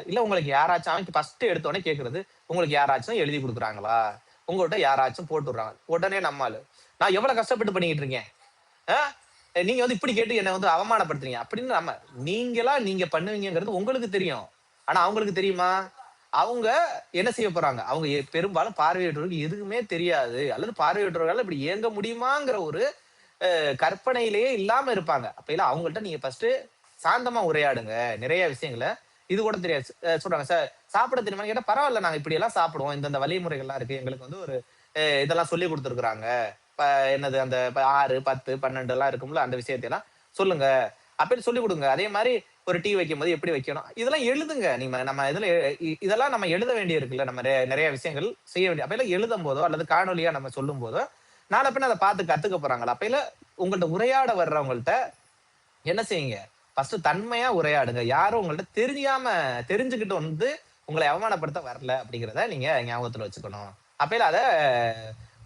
இல்ல உங்களுக்கு யாராச்சும் அவன் ஃபர்ஸ்ட் எடுத்த உடனே கேட்கிறது, உங்களுக்கு யாராச்சும் எழுதி குடுக்குறாங்களா? உங்கள்ட்ட யாராச்சும் போட்டு விடுறாங்க. உடனே நம்ம ஆளு, நான் எவ்வளவு கஷ்டப்பட்டு பண்ணிக்கிட்டு இருக்கேன். ஆ? நீங்க வந்து இப்படி கேட்டு என்ன வந்து அவமானப்படுத்துறீங்க. அப்படின்னு நீங்க பண்ணுவீங்கங்கிறது உங்களுக்கு தெரியும். ஆனா அவங்களுக்கு தெரியுமா? அவங்க என்ன செய்ய போறாங்க? அவங்க பெரும்பாலும் பார்வையற்றோருக்கு எதுவுமே தெரியாது. அல்லது பார்வையற்றவர்களால இப்படி இயங்க முடியுமாங்கிற ஒரு கற்பனையிலேயே இல்லாம இருப்பாங்க. அப்ப அவங்கள்ட்ட நீங்க ஃபர்ஸ்ட் சாந்தமா உரையாடுங்க. நிறைய விஷயங்கள இது கூட தெரியாது. சொல்றாங்க, "சார் சாப்பிட தெரியுமான்னு?" கேட்டா, "பரவால்ல நாங்க இப்படியெல்லாம் சாப்பிடுவோம். இந்தந்த வழிமுறைகள்லாம் இருக்கு. எங்களுக்கு வந்து ஒரு இதெல்லாம் சொல்லிக் குடுத்துருக்காங்க. என்னது அந்த 6, 10, 12லாம் இருக்கும்ல அந்த விஷயத்தையெல்லாம் சொல்லுங்க." அப்படின்னு சொல்லிக் குடுங்க. அதே மாரி ஒரு டீ வைக்கும்போது எப்படி வைக்கணும்? இதெல்லாம் எழுதுங்க. நம்ம இதுல இதெல்லாம் நம்ம எழுத வேண்டியிருக்குல்ல. நம்ம நிறைய விஷயங்கள் செய்ய வேண்டிய அப்பல்லாம் எழுதும்போதோ அல்லது காணொலியா நம்ம சொல்லும்போதோ, நாள பின்ன அத பார்த்து கத்துக்க போறாங்கல்ல. அப்பையில உங்கள்ட்ட உரையாட வர்றவங்கள்ட்ட என்ன செய்யுங்க? ஃபர்ஸ்ட் தன்மையா உரையாடுங்க. யாரும் உங்கள்ட்ட தெரிஞ்சுகிட்டு வந்து உங்கள அவமானப்படுத்த வரல அப்படிங்கிறத நீங்க ஞாபகத்துல வச்சுக்கணும். அப்பையில அத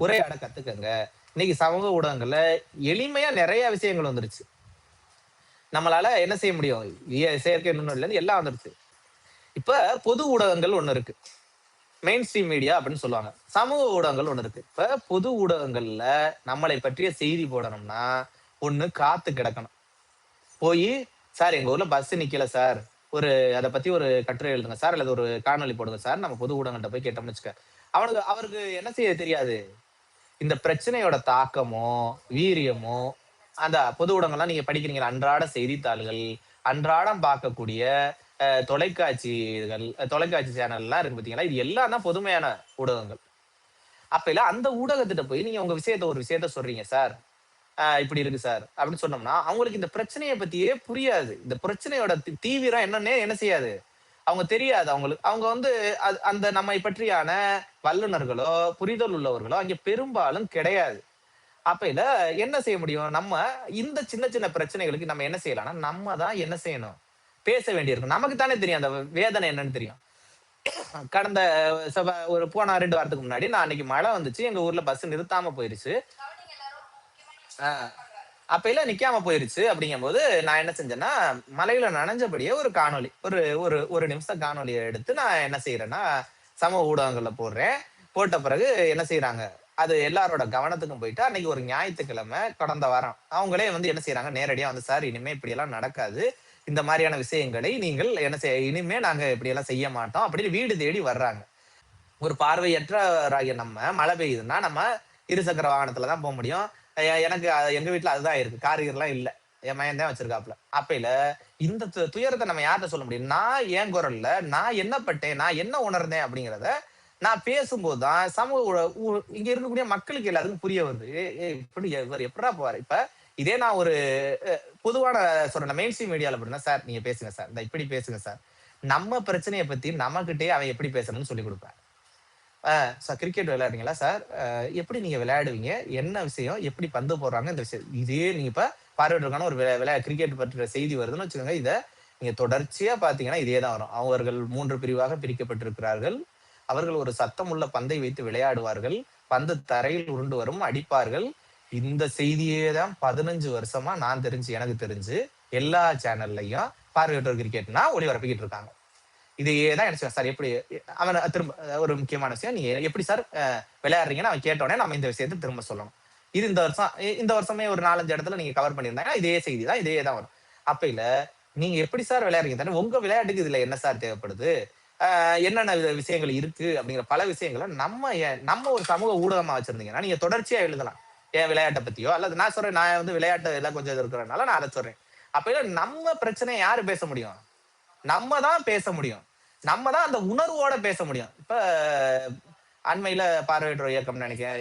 உரையாட கத்துக்கங்க. இன்னைக்கு சமூக ஊடகங்கள்ல எளிமையா நெறைய விஷயங்கள் வந்துருச்சு. நம்மளால என்ன செய்ய முடியும்? செயற்கை நுண்ணறிவுலேருந்து எல்லாம் வந்துருச்சு. இப்ப பொது ஊடகங்கள் ஒண்ணு இருக்கு. மெயின் ஸ்ட்ரீம் மீடியா அப்படின்னு சொல்லுவாங்க. சமூக ஊடகங்கள் ஒண்ணு இருக்கு. இப்ப பொது ஊடகங்கள்ல நம்மளை பற்றிய செய்தி போடணும்னா, ஒண்ணு காத்து கிடக்கணும். போயி, "சார் எங்க ஊர்ல பஸ் நிக்கல சார். அத பத்தி ஒரு கட்டுரை எழுதுங்க சார். அல்லது ஒரு காணொளி போடுங்க சார்." நம்ம பொது ஊடகங்கள்ட்ட போய் கேட்டோம்னு வச்சுக்க. அவருக்கு என்ன செய்ய தெரியாது? இந்த பிரச்சனையோட தாக்கமோ, வீரியமோ, அந்த பொது ஊடகங்கள்லாம் நீங்க படிக்கிறீங்கல்ல, அன்றாட செய்தித்தாள்கள், அன்றாடம் பார்க்கக்கூடிய தொலைக்காட்சிகள், தொலைக்காட்சி சேனல்லாம் இருக்கு பார்த்தீங்களா? இது எல்லாம் தான் பொதுமையான ஊடகங்கள். அப்பைல அந்த ஊடகத்திட்ட போய் நீங்க உங்க ஒரு விஷயத்த சொல்றீங்க சார். இப்படி இருக்கு சார். அப்படின்னு சொன்னோம்னா, அவங்களுக்கு இந்த பிரச்சனைய பத்தியே புரியாது. இந்த பிரச்சனையோட தீவிரம் என்னன்னே என்ன செய்யாது. அவங்க தெரியாது அவங்களுக்கு. அவங்க வந்து அந்த நம்மை பற்றியான வல்லுனர்களோ, புரிதல் உள்ளவர்களோ அங்கே பெரும்பாலும் கிடையாது. அப்பைல என்ன செய்ய முடியும்? நம்ம இந்த சின்ன சின்ன பிரச்சனைகளுக்கு நம்ம என்ன செய்யலாம்னா, நம்ம தான் என்ன செய்யணும்? பேச வேண்டியிருக்கும். நமக்கு தானே தெரியும் அந்த வேதனை என்னன்னு தெரியும். கடந்த போன 2 வாரத்துக்கு முன்னாடி நான் அன்னைக்கு மழை வந்துச்சு. எங்க ஊர்ல பஸ் நிறுத்தாம போயிருச்சு. ஆ. அப்பல்லாம் நிக்காம போயிருச்சு அப்படிங்கும்போது, நான் என்ன செஞ்சேன்னா, மழையில நனைஞ்சபடியே ஒரு காணொளி. ஒரு ஒரு 1 நிமிஷம் காணொளிய எடுத்து நான் என்ன செய்றேன்னா, சமூக ஊடகங்கள்ல போடுறேன். போட்ட பிறகு என்ன செய்றாங்க, அது எல்லாரோட கவனத்துக்கும் போயிட்டு, அன்னைக்கு ஒரு ஞாயித்துக்கிழமை கடந்த வாரம். அவங்களே வந்து என்ன செய்றாங்க, நேரடியா வந்து, "சார் இனிமே இப்படியெல்லாம் நடக்காது. இந்த மாரியான விஷயங்களை நீங்கள் என்ன இனிமே நாங்க இப்படியெல்லாம் செய்ய மாட்டோம்." அப்படின்னு வீடு தேடி வர்றாங்க. ஒரு பார்வையற்றவராகிய நம்ம மழை பெய்யுதுன்னா, நம்ம இருசக்கர வாகனத்துல தான் முடியும். எனக்கு எங்க வீட்ல அதுதான் இருக்கு. கார் கீர்லாம் இல்ல. என் மகன் தான் வச்சிருக்காப்புல. அப்பைல இந்த துயரத்த நம்ம யார்ட்ட சொல்ல முடியும்? நான் என் குரல்ல நான் என்ன பட்டேன்? நான் என்ன உணர்ந்தேன்? அப்படிங்கிறத நான் பேசும்போது தான் சமூக இங்க இருக்கக்கூடிய மக்களுக்கு எல்லாருக்கும் புரிய வருது. இப்படி இவர் எப்புட்றா போவாரு? இப்ப இதே நான் ஒரு பொதுவான சொல்றேன். மெயின் ஸ்ட்ரீம் மீடியால அப்படின்னா, "சார் நீங்க பேசுங்க சார். இந்த இப்படி பேசுங்க சார். நம்ம பிரச்சனைய பத்தி நம்மகிட்டயே அவன் எப்படி பேசணும்னு சொல்லிக் குடுப்பேன். சார் கிரிக்கெட் விளையாடுறீங்களா சார்? எப்படி நீங்க விளையாடுவீங்க? என்ன விஷயம்? எப்படி பந்து போடுறாங்க? இந்த விஷயம். இதே நீங்க இப்ப பார்வையிடருக்கான ஒரு கிரிக்கெட் பற்றின செய்தி வருதுன்னு வச்சுக்கோங்க. இத நீங்க தொடர்ச்சியா பார்த்தீங்கன்னா, இதே தான் வரும். அவர்கள் 3 பிரிவாக பிரிக்கப்பட்டிருக்கிறார்கள். அவர்கள் ஒரு சத்தமுள்ள பந்தை வைத்து விளையாடுவார்கள். பந்து தரையில் உருண்டு வரும், அடிப்பார்கள். இந்த செய்தியே தான் 15 வருஷமா எனக்கு தெரிஞ்சு எல்லா சேனல்லயும் பார்வையற்றோர் கிரிக்கெட்னா ஒளிபரப்பிக்கிட்டு இருக்காங்க. இதையே தான் என்ன செய்வான் சார் எப்படி அவன திரும்ப ஒரு முக்கியமான விஷயம். நீங்க எப்படி சார் விளையாடுறீங்கன்னு அவன் கேட்டோனே நம்ம இந்த விஷயத்த திரும்ப சொல்லணும். இது இந்த வருஷமே ஒரு 4, 5 இடத்துல நீங்க கவர் பண்ணியிருந்தாங்கன்னா, இதே செய்தி தான், இதே தான் வரும். அப்பைல நீங்க எப்படி சார் விளையாடுறீங்க தானே, உங்க விளையாட்டுக்கு இதுல என்ன சார் தேவைப்படுது? என்னென்ன விஷயங்கள் இருக்கு அப்படிங்கிற பல விஷயங்கள நம்ம ஒரு சமூக ஊடகமா வச்சிருந்தீங்கன்னா, நீங்க தொடர்ச்சியா எழுதலாம். என் விளையாட்ட பத்தியோ, அல்லது நான் சொல்றேன் நான் வந்து விளையாட்டு எல்லாம் கொஞ்சம் இது இருக்கிறதுனால நான் அத சொல்றேன். அப்பைல நம்ம பிரச்சனைய யாரு பேச முடியும்? நம்ம தான் பேச முடியும். நம்ம தான் அந்த உணர்வோட பேச முடியும். இப்ப அண்மையில பார்வையற்றோர் இயக்கம்னு நெனைக்கிறேன்.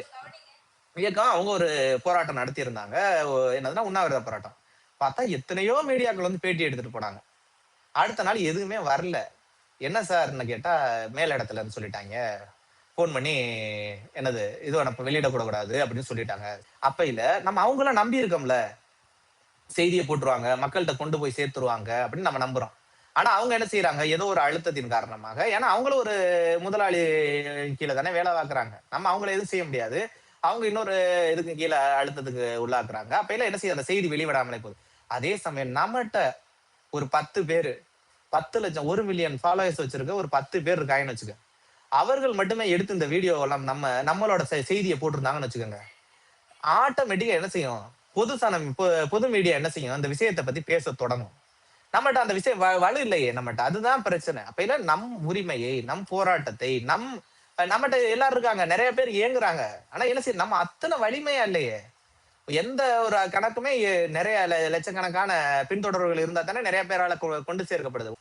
இயக்கம் அவங்க ஒரு போராட்டம் நடத்தியிருந்தாங்க. என்னதுன்னா உண்ணாவிரத போராட்டம். பார்த்தா எத்தனையோ மீடியாக்கள் வந்து பேட்டி எடுத்துட்டு போனாங்க. அடுத்த நாள் எதுவுமே வரல. என்ன சார்ன்னு கேட்டா, மேல் இடத்துலன்னு சொல்லிட்டாய்ங்க. ஃபோன் பண்ணி என்னது இது நம்ம வெளியிடக்கூடாது அப்படின்னு சொல்லிட்டாங்க. அப்பைல நம்ம அவங்கள நம்பி இருக்கோம்ல. செய்திய போட்டுருவாங்க, மக்கள்ட்ட கொண்டு போய் சேர்த்துருவாங்க அப்படின்னு நம்ம நம்புறோம். ஆனா அவங்க என்ன செய்றாங்க, ஏதோ ஒரு அழுத்தத்தின் காரணமாக ஏன்னா அவங்களும் ஒரு முதலாளி கீழ தானே வேலை பார்க்குறாங்க. நம்ம அவங்கள எதுவும் செய்ய முடியாது. அவங்க இன்னொரு இதுக்கு கீழ அழுத்தத்துக்கு உள்ளாக்குறாங்க. அப்பைல என்ன செய்யுது அந்த செய்தி வெளிவிடாமலே போகுது. அதே சமயம் நம்மட்ட ஒரு 10 பேரு 10,00,000 1,000,000 ஃபாலோவர்ஸ் வச்சிருக்க ஒரு 10 பேர் இருக்காங்கன்னு வச்சுக்க. அவர்கள் மட்டுமே எடுத்து இந்த வீடியோவெல்லாம் நம்மளோட செய்திய போட்டிருந்தாங்கன்னு வச்சுக்கோங்க. ஆட்டோமேட்டிக்கா என்ன செய்யும்? பொது மீடியா என்ன செய்யும்? அந்த விஷயத்த பத்தி பேசத் தொடங்கும். நம்மட்ட அந்த விஷயம் வலு இல்லையே நம்மட்ட. அதுதான் பிரச்சனை. அப்பைல நம் உரிமையை, நம் போராட்டத்தை, நம்மட்ட எல்லாரும் இருக்காங்க. நெறைய பேர் ஏங்குறாங்க. ஆனா என்ன செய்ய நம்ம அத்தன வலிமையா இல்லையே. எந்த ஒரு கணக்குமே நெறைய லட்சக்கணக்கான பின்தொடர்பவர்கள் இருந்தா தானே நெறைய பேரால கொண்டு சேர்க்கப்படுது.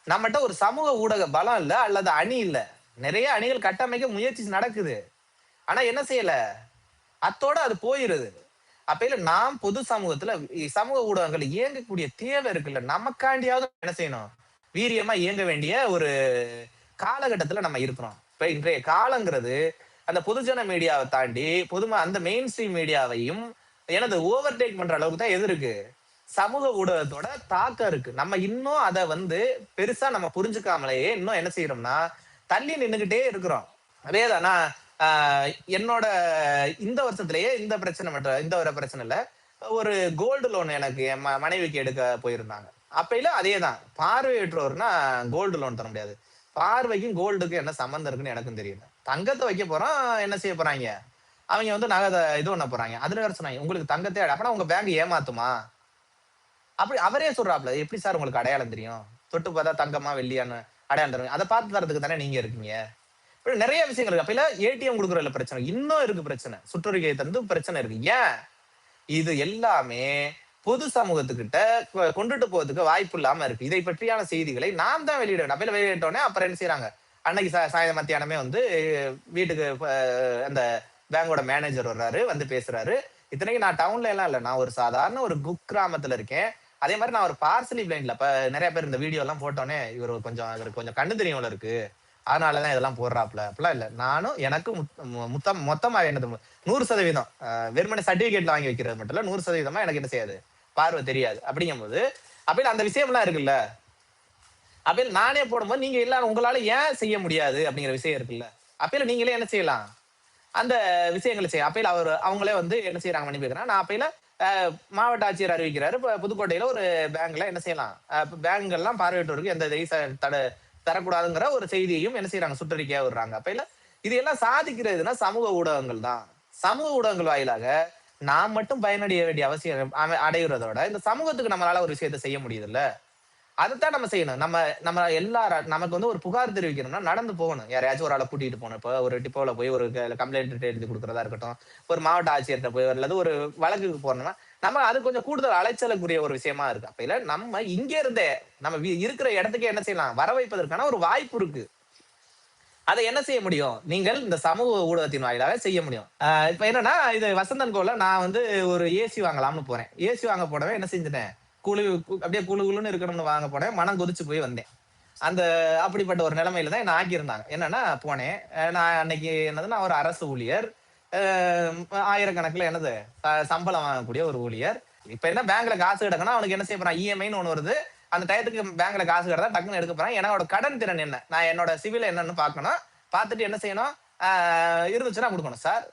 நம்மட்ட ஒரு சமூக ஊடக பலம் இல்ல, அல்லது அணி இல்ல. நெறைய அணிகள் கட்டமைக்க முயற்சி நடக்குது. ஆனா என்ன செய்யல? அத்தோட அது போயிருது. அப்பைல நாம் பொது சமூகத்துல சமூக ஊடகங்கள் இயங்கக்கூடிய தேவை இருக்குல்ல. நமக்காண்டியாவது என்ன செய்யணும்? வீரியமா இயங்க வேண்டிய ஒரு காலகட்டத்துல நம்ம இருக்கிறோம். இப்ப இன்றைய காலங்கிறது அந்த பொதுஜன மீடியாவை தாண்டி அந்த மெயின் ஸ்ட்ரீம் மீடியாவையும் ஓவர்டேக் பண்ற அளவுக்கு தான் எது இருக்கு? சமூக ஊடகத்தோட தாக்கம் இருக்கு. நம்ம இன்னும் அத வந்து பெருசா நம்ம புரிஞ்சுக்காமலேயே இன்னும் என்ன செய்யறோம்னா, தள்ளி நின்னுகிட்டே இருக்கிறோம். அதேதான் நான் என்னோட இந்த வருஷத்திலேயே இந்த ஒரு பிரச்சனை இல்ல. ஒரு கோல்டு லோன் எனக்கு என் மனைவிக்கு எடுக்க போயிருந்தாங்க. அப்பைல அதேதான். பார்வையற்றோர்னா கோல்டு லோன் தர முடியாது. பார்வைக்கும் கோல்டுக்கும் என்ன சம்மந்தம் இருக்குன்னு எனக்கும் தெரியல. தங்கத்த வைக்க போறோம், என்ன செய்ய போறாய்ங்க? அவைங்க வந்து இது பண்ண போறாய்ங்க. அதுல வேற சொன்னாய்ங்க, உங்களுக்கு தங்கத்தே அப்பனா உங்க பேங்க் ஏமாத்துமா? அப்படி அவரே சொல்றாப்ல, எப்படி சார் உங்களுக்கு அடையாளம் தெரியும்? தொட்டு பார்த்தா தங்கமா, வெள்ளியான்னு அடையாளம் தருவீங்க. அத பார்த்து தர்றதுக்கு தானே நீங்க இருக்கீங்க. இப்படி நெறைய விஷயங்கள் இருக்கு. அப்ப ஏடிஎம் குடுக்குறதுல பிரச்சனை. இன்னும் இருக்கு பிரச்சனை. சுற்றறிக்கை தந்து பிரச்சனை இருக்கு. ஏன்? இது எல்லாமே பொது சமூகத்துக்கிட்ட கொண்டுட்டு போறதுக்கு வாய்ப்பு இல்லாம இருக்கு. இதை பற்றியான செய்திகளை நாம் தான் வெளியிடணும். அப்பைல வெளியிட்டோனே அப்புறம் என்ன செய்றாங்க? அன்னைக்கு சாயந்தரம் மத்தியானமே வந்து வீட்டுக்கு அந்த பேங்கோட மேனேஜர் வர்றாரு, வந்து பேசுறாரு. இத்தனைக்கும் நான் டவுன்ல எல்லாம் இல்ல. நான் ஒரு சாதாரண ஒரு குக்கிராமத்துல இருக்கேன். அதே மாரி நான் ஒரு பார்சலி பிளைண்ட்ல இப்ப நெறைய பேர் இந்த வீடியோ எல்லாம் போட்டோனே, இவருக்கு கொஞ்சம் கண்ணு தெரியும் போல இருக்கு. அதனால தான் இதெல்லாம் போடுறாப்ல. அப்படிலாம் இல்ல. நானும் எனக்கும் மொத்தமா என்னது 100% வெறுமனே சர்டிபிகேட்ல வாங்கி வைக்கிறது மட்டும் இல்ல. 100% எனக்கு என்ன செய்யாது? பார்வை தெரியாது. அப்படிங்கும்போது, அப்பைல அந்த விஷயம்லாம் இருக்குல்ல. அப்பைல நானே போடும்போது நீங்க எல்லாரும் உங்களால ஏன் செய்ய முடியாது? அப்படிங்கிற விஷயம் இருக்குல்ல. அப்பைல நீங்களே என்ன செய்யலாம்? அந்த விஷயங்கள அப்பைல அவங்களே வந்து என்ன செய்றாங்க மன்னிப்பு கேட்கிறேன். நான் அப்பைல மாவட்ட ஆட்சியர் அறிவிக்கிறாரு. இப்ப புதுக்கோட்டையில ஒரு பேங்க்ல என்ன செய்யலாம்? பேங்க்லாம் பார்வையற்றோருக்கு எந்த தரக்கூடாதுங்கிற ஒரு செய்தியையும் என்ன செய்றாங்க? சுற்றறிக்கையா விடுறாங்க. அப்பைல இது எல்லாம் சாதிக்கிறதுன்னா சமூக ஊடகங்கள் தான். சமூக ஊடகங்கள் வாயிலாக நாம் மட்டும் பயனடைய வேண்டிய அவசியம் அடைகிறதோட, இந்த சமூகத்துக்கு நம்மளால ஒரு விஷயத்த செய்ய முடியுதுல்ல. அதத்தான் நம்ம செய்யணும். நம்ம நமக்கு வந்து ஒரு புகார் தெரிவிக்கணும்னா நடந்து போகணும். யாரையாச்சும் ஒரு ஆள கூட்டிட்டு போணும். இப்ப ஒரு டிப்போல போய் ஒரு கம்ப்ளைண்ட் எழுதி குடுக்குறதா இருக்கட்டும். ஒரு மாவட்ட ஆட்சியர்ட்ட போய் அல்லது ஒரு வழக்குக்கு போறோம்னா, நம்ம அது கொஞ்சம் கூடுதல் அலைச்சலுக்குரிய ஒரு விஷயமா இருக்கு. அப்ப நம்ம இங்க இருந்தே நம்ம இருக்கிற இடத்துக்கே என்ன செய்யலாம்? வர வைப்பதற்கான ஒரு வாய்ப்பு இருக்கு. அதை என்ன செய்ய முடியும்? நீங்கள் இந்த சமூக ஊடகத்தின் வாயிலாக செய்ய முடியும். இப்ப என்னன்னா, இது வசந்தன் கோல நான் வந்து ஒரு ஏசி வாங்கலாம்னு போறேன். ஏசி வாங்க போனவே என்ன செஞ்சுட்டேன்? அப்படியே குளு குளுன்னு இருக்கணும்னு வாங்க போனேன். மனம் கொதிச்சு போய் வந்தேன். அந்த அப்படிப்பட்ட ஒரு நிலைமையில தான் என்ன ஆக்கியிருந்தாங்க. என்னன்னா போனேன். நான் அன்னைக்கு என்னது நான் ஒரு அரசு ஊழியர். அ ஆயிரக்கணக்குல என்னது சம்பளம் வாங்கக்கூடிய ஒரு ஊழியர். இப்ப என்ன பேங்க்ல காசு கிடக்குன்னா, அவனுக்கு என்ன செய்ய போறான்? இஎம்ஐன்னு ஒண்ணு வருது. அந்த டயத்துக்கு பேங்க்ல காசு கிடந்தா டக்குன்னு எடுக்க போறான். என்னோட கடன் திறன் என்ன? நான் என்னோட சிவில் என்னன்னு பார்க்கணும். பார்த்துட்டு என்ன செய்யணும்? இருந்துச்சுன்னா குடுக்கணும். சார்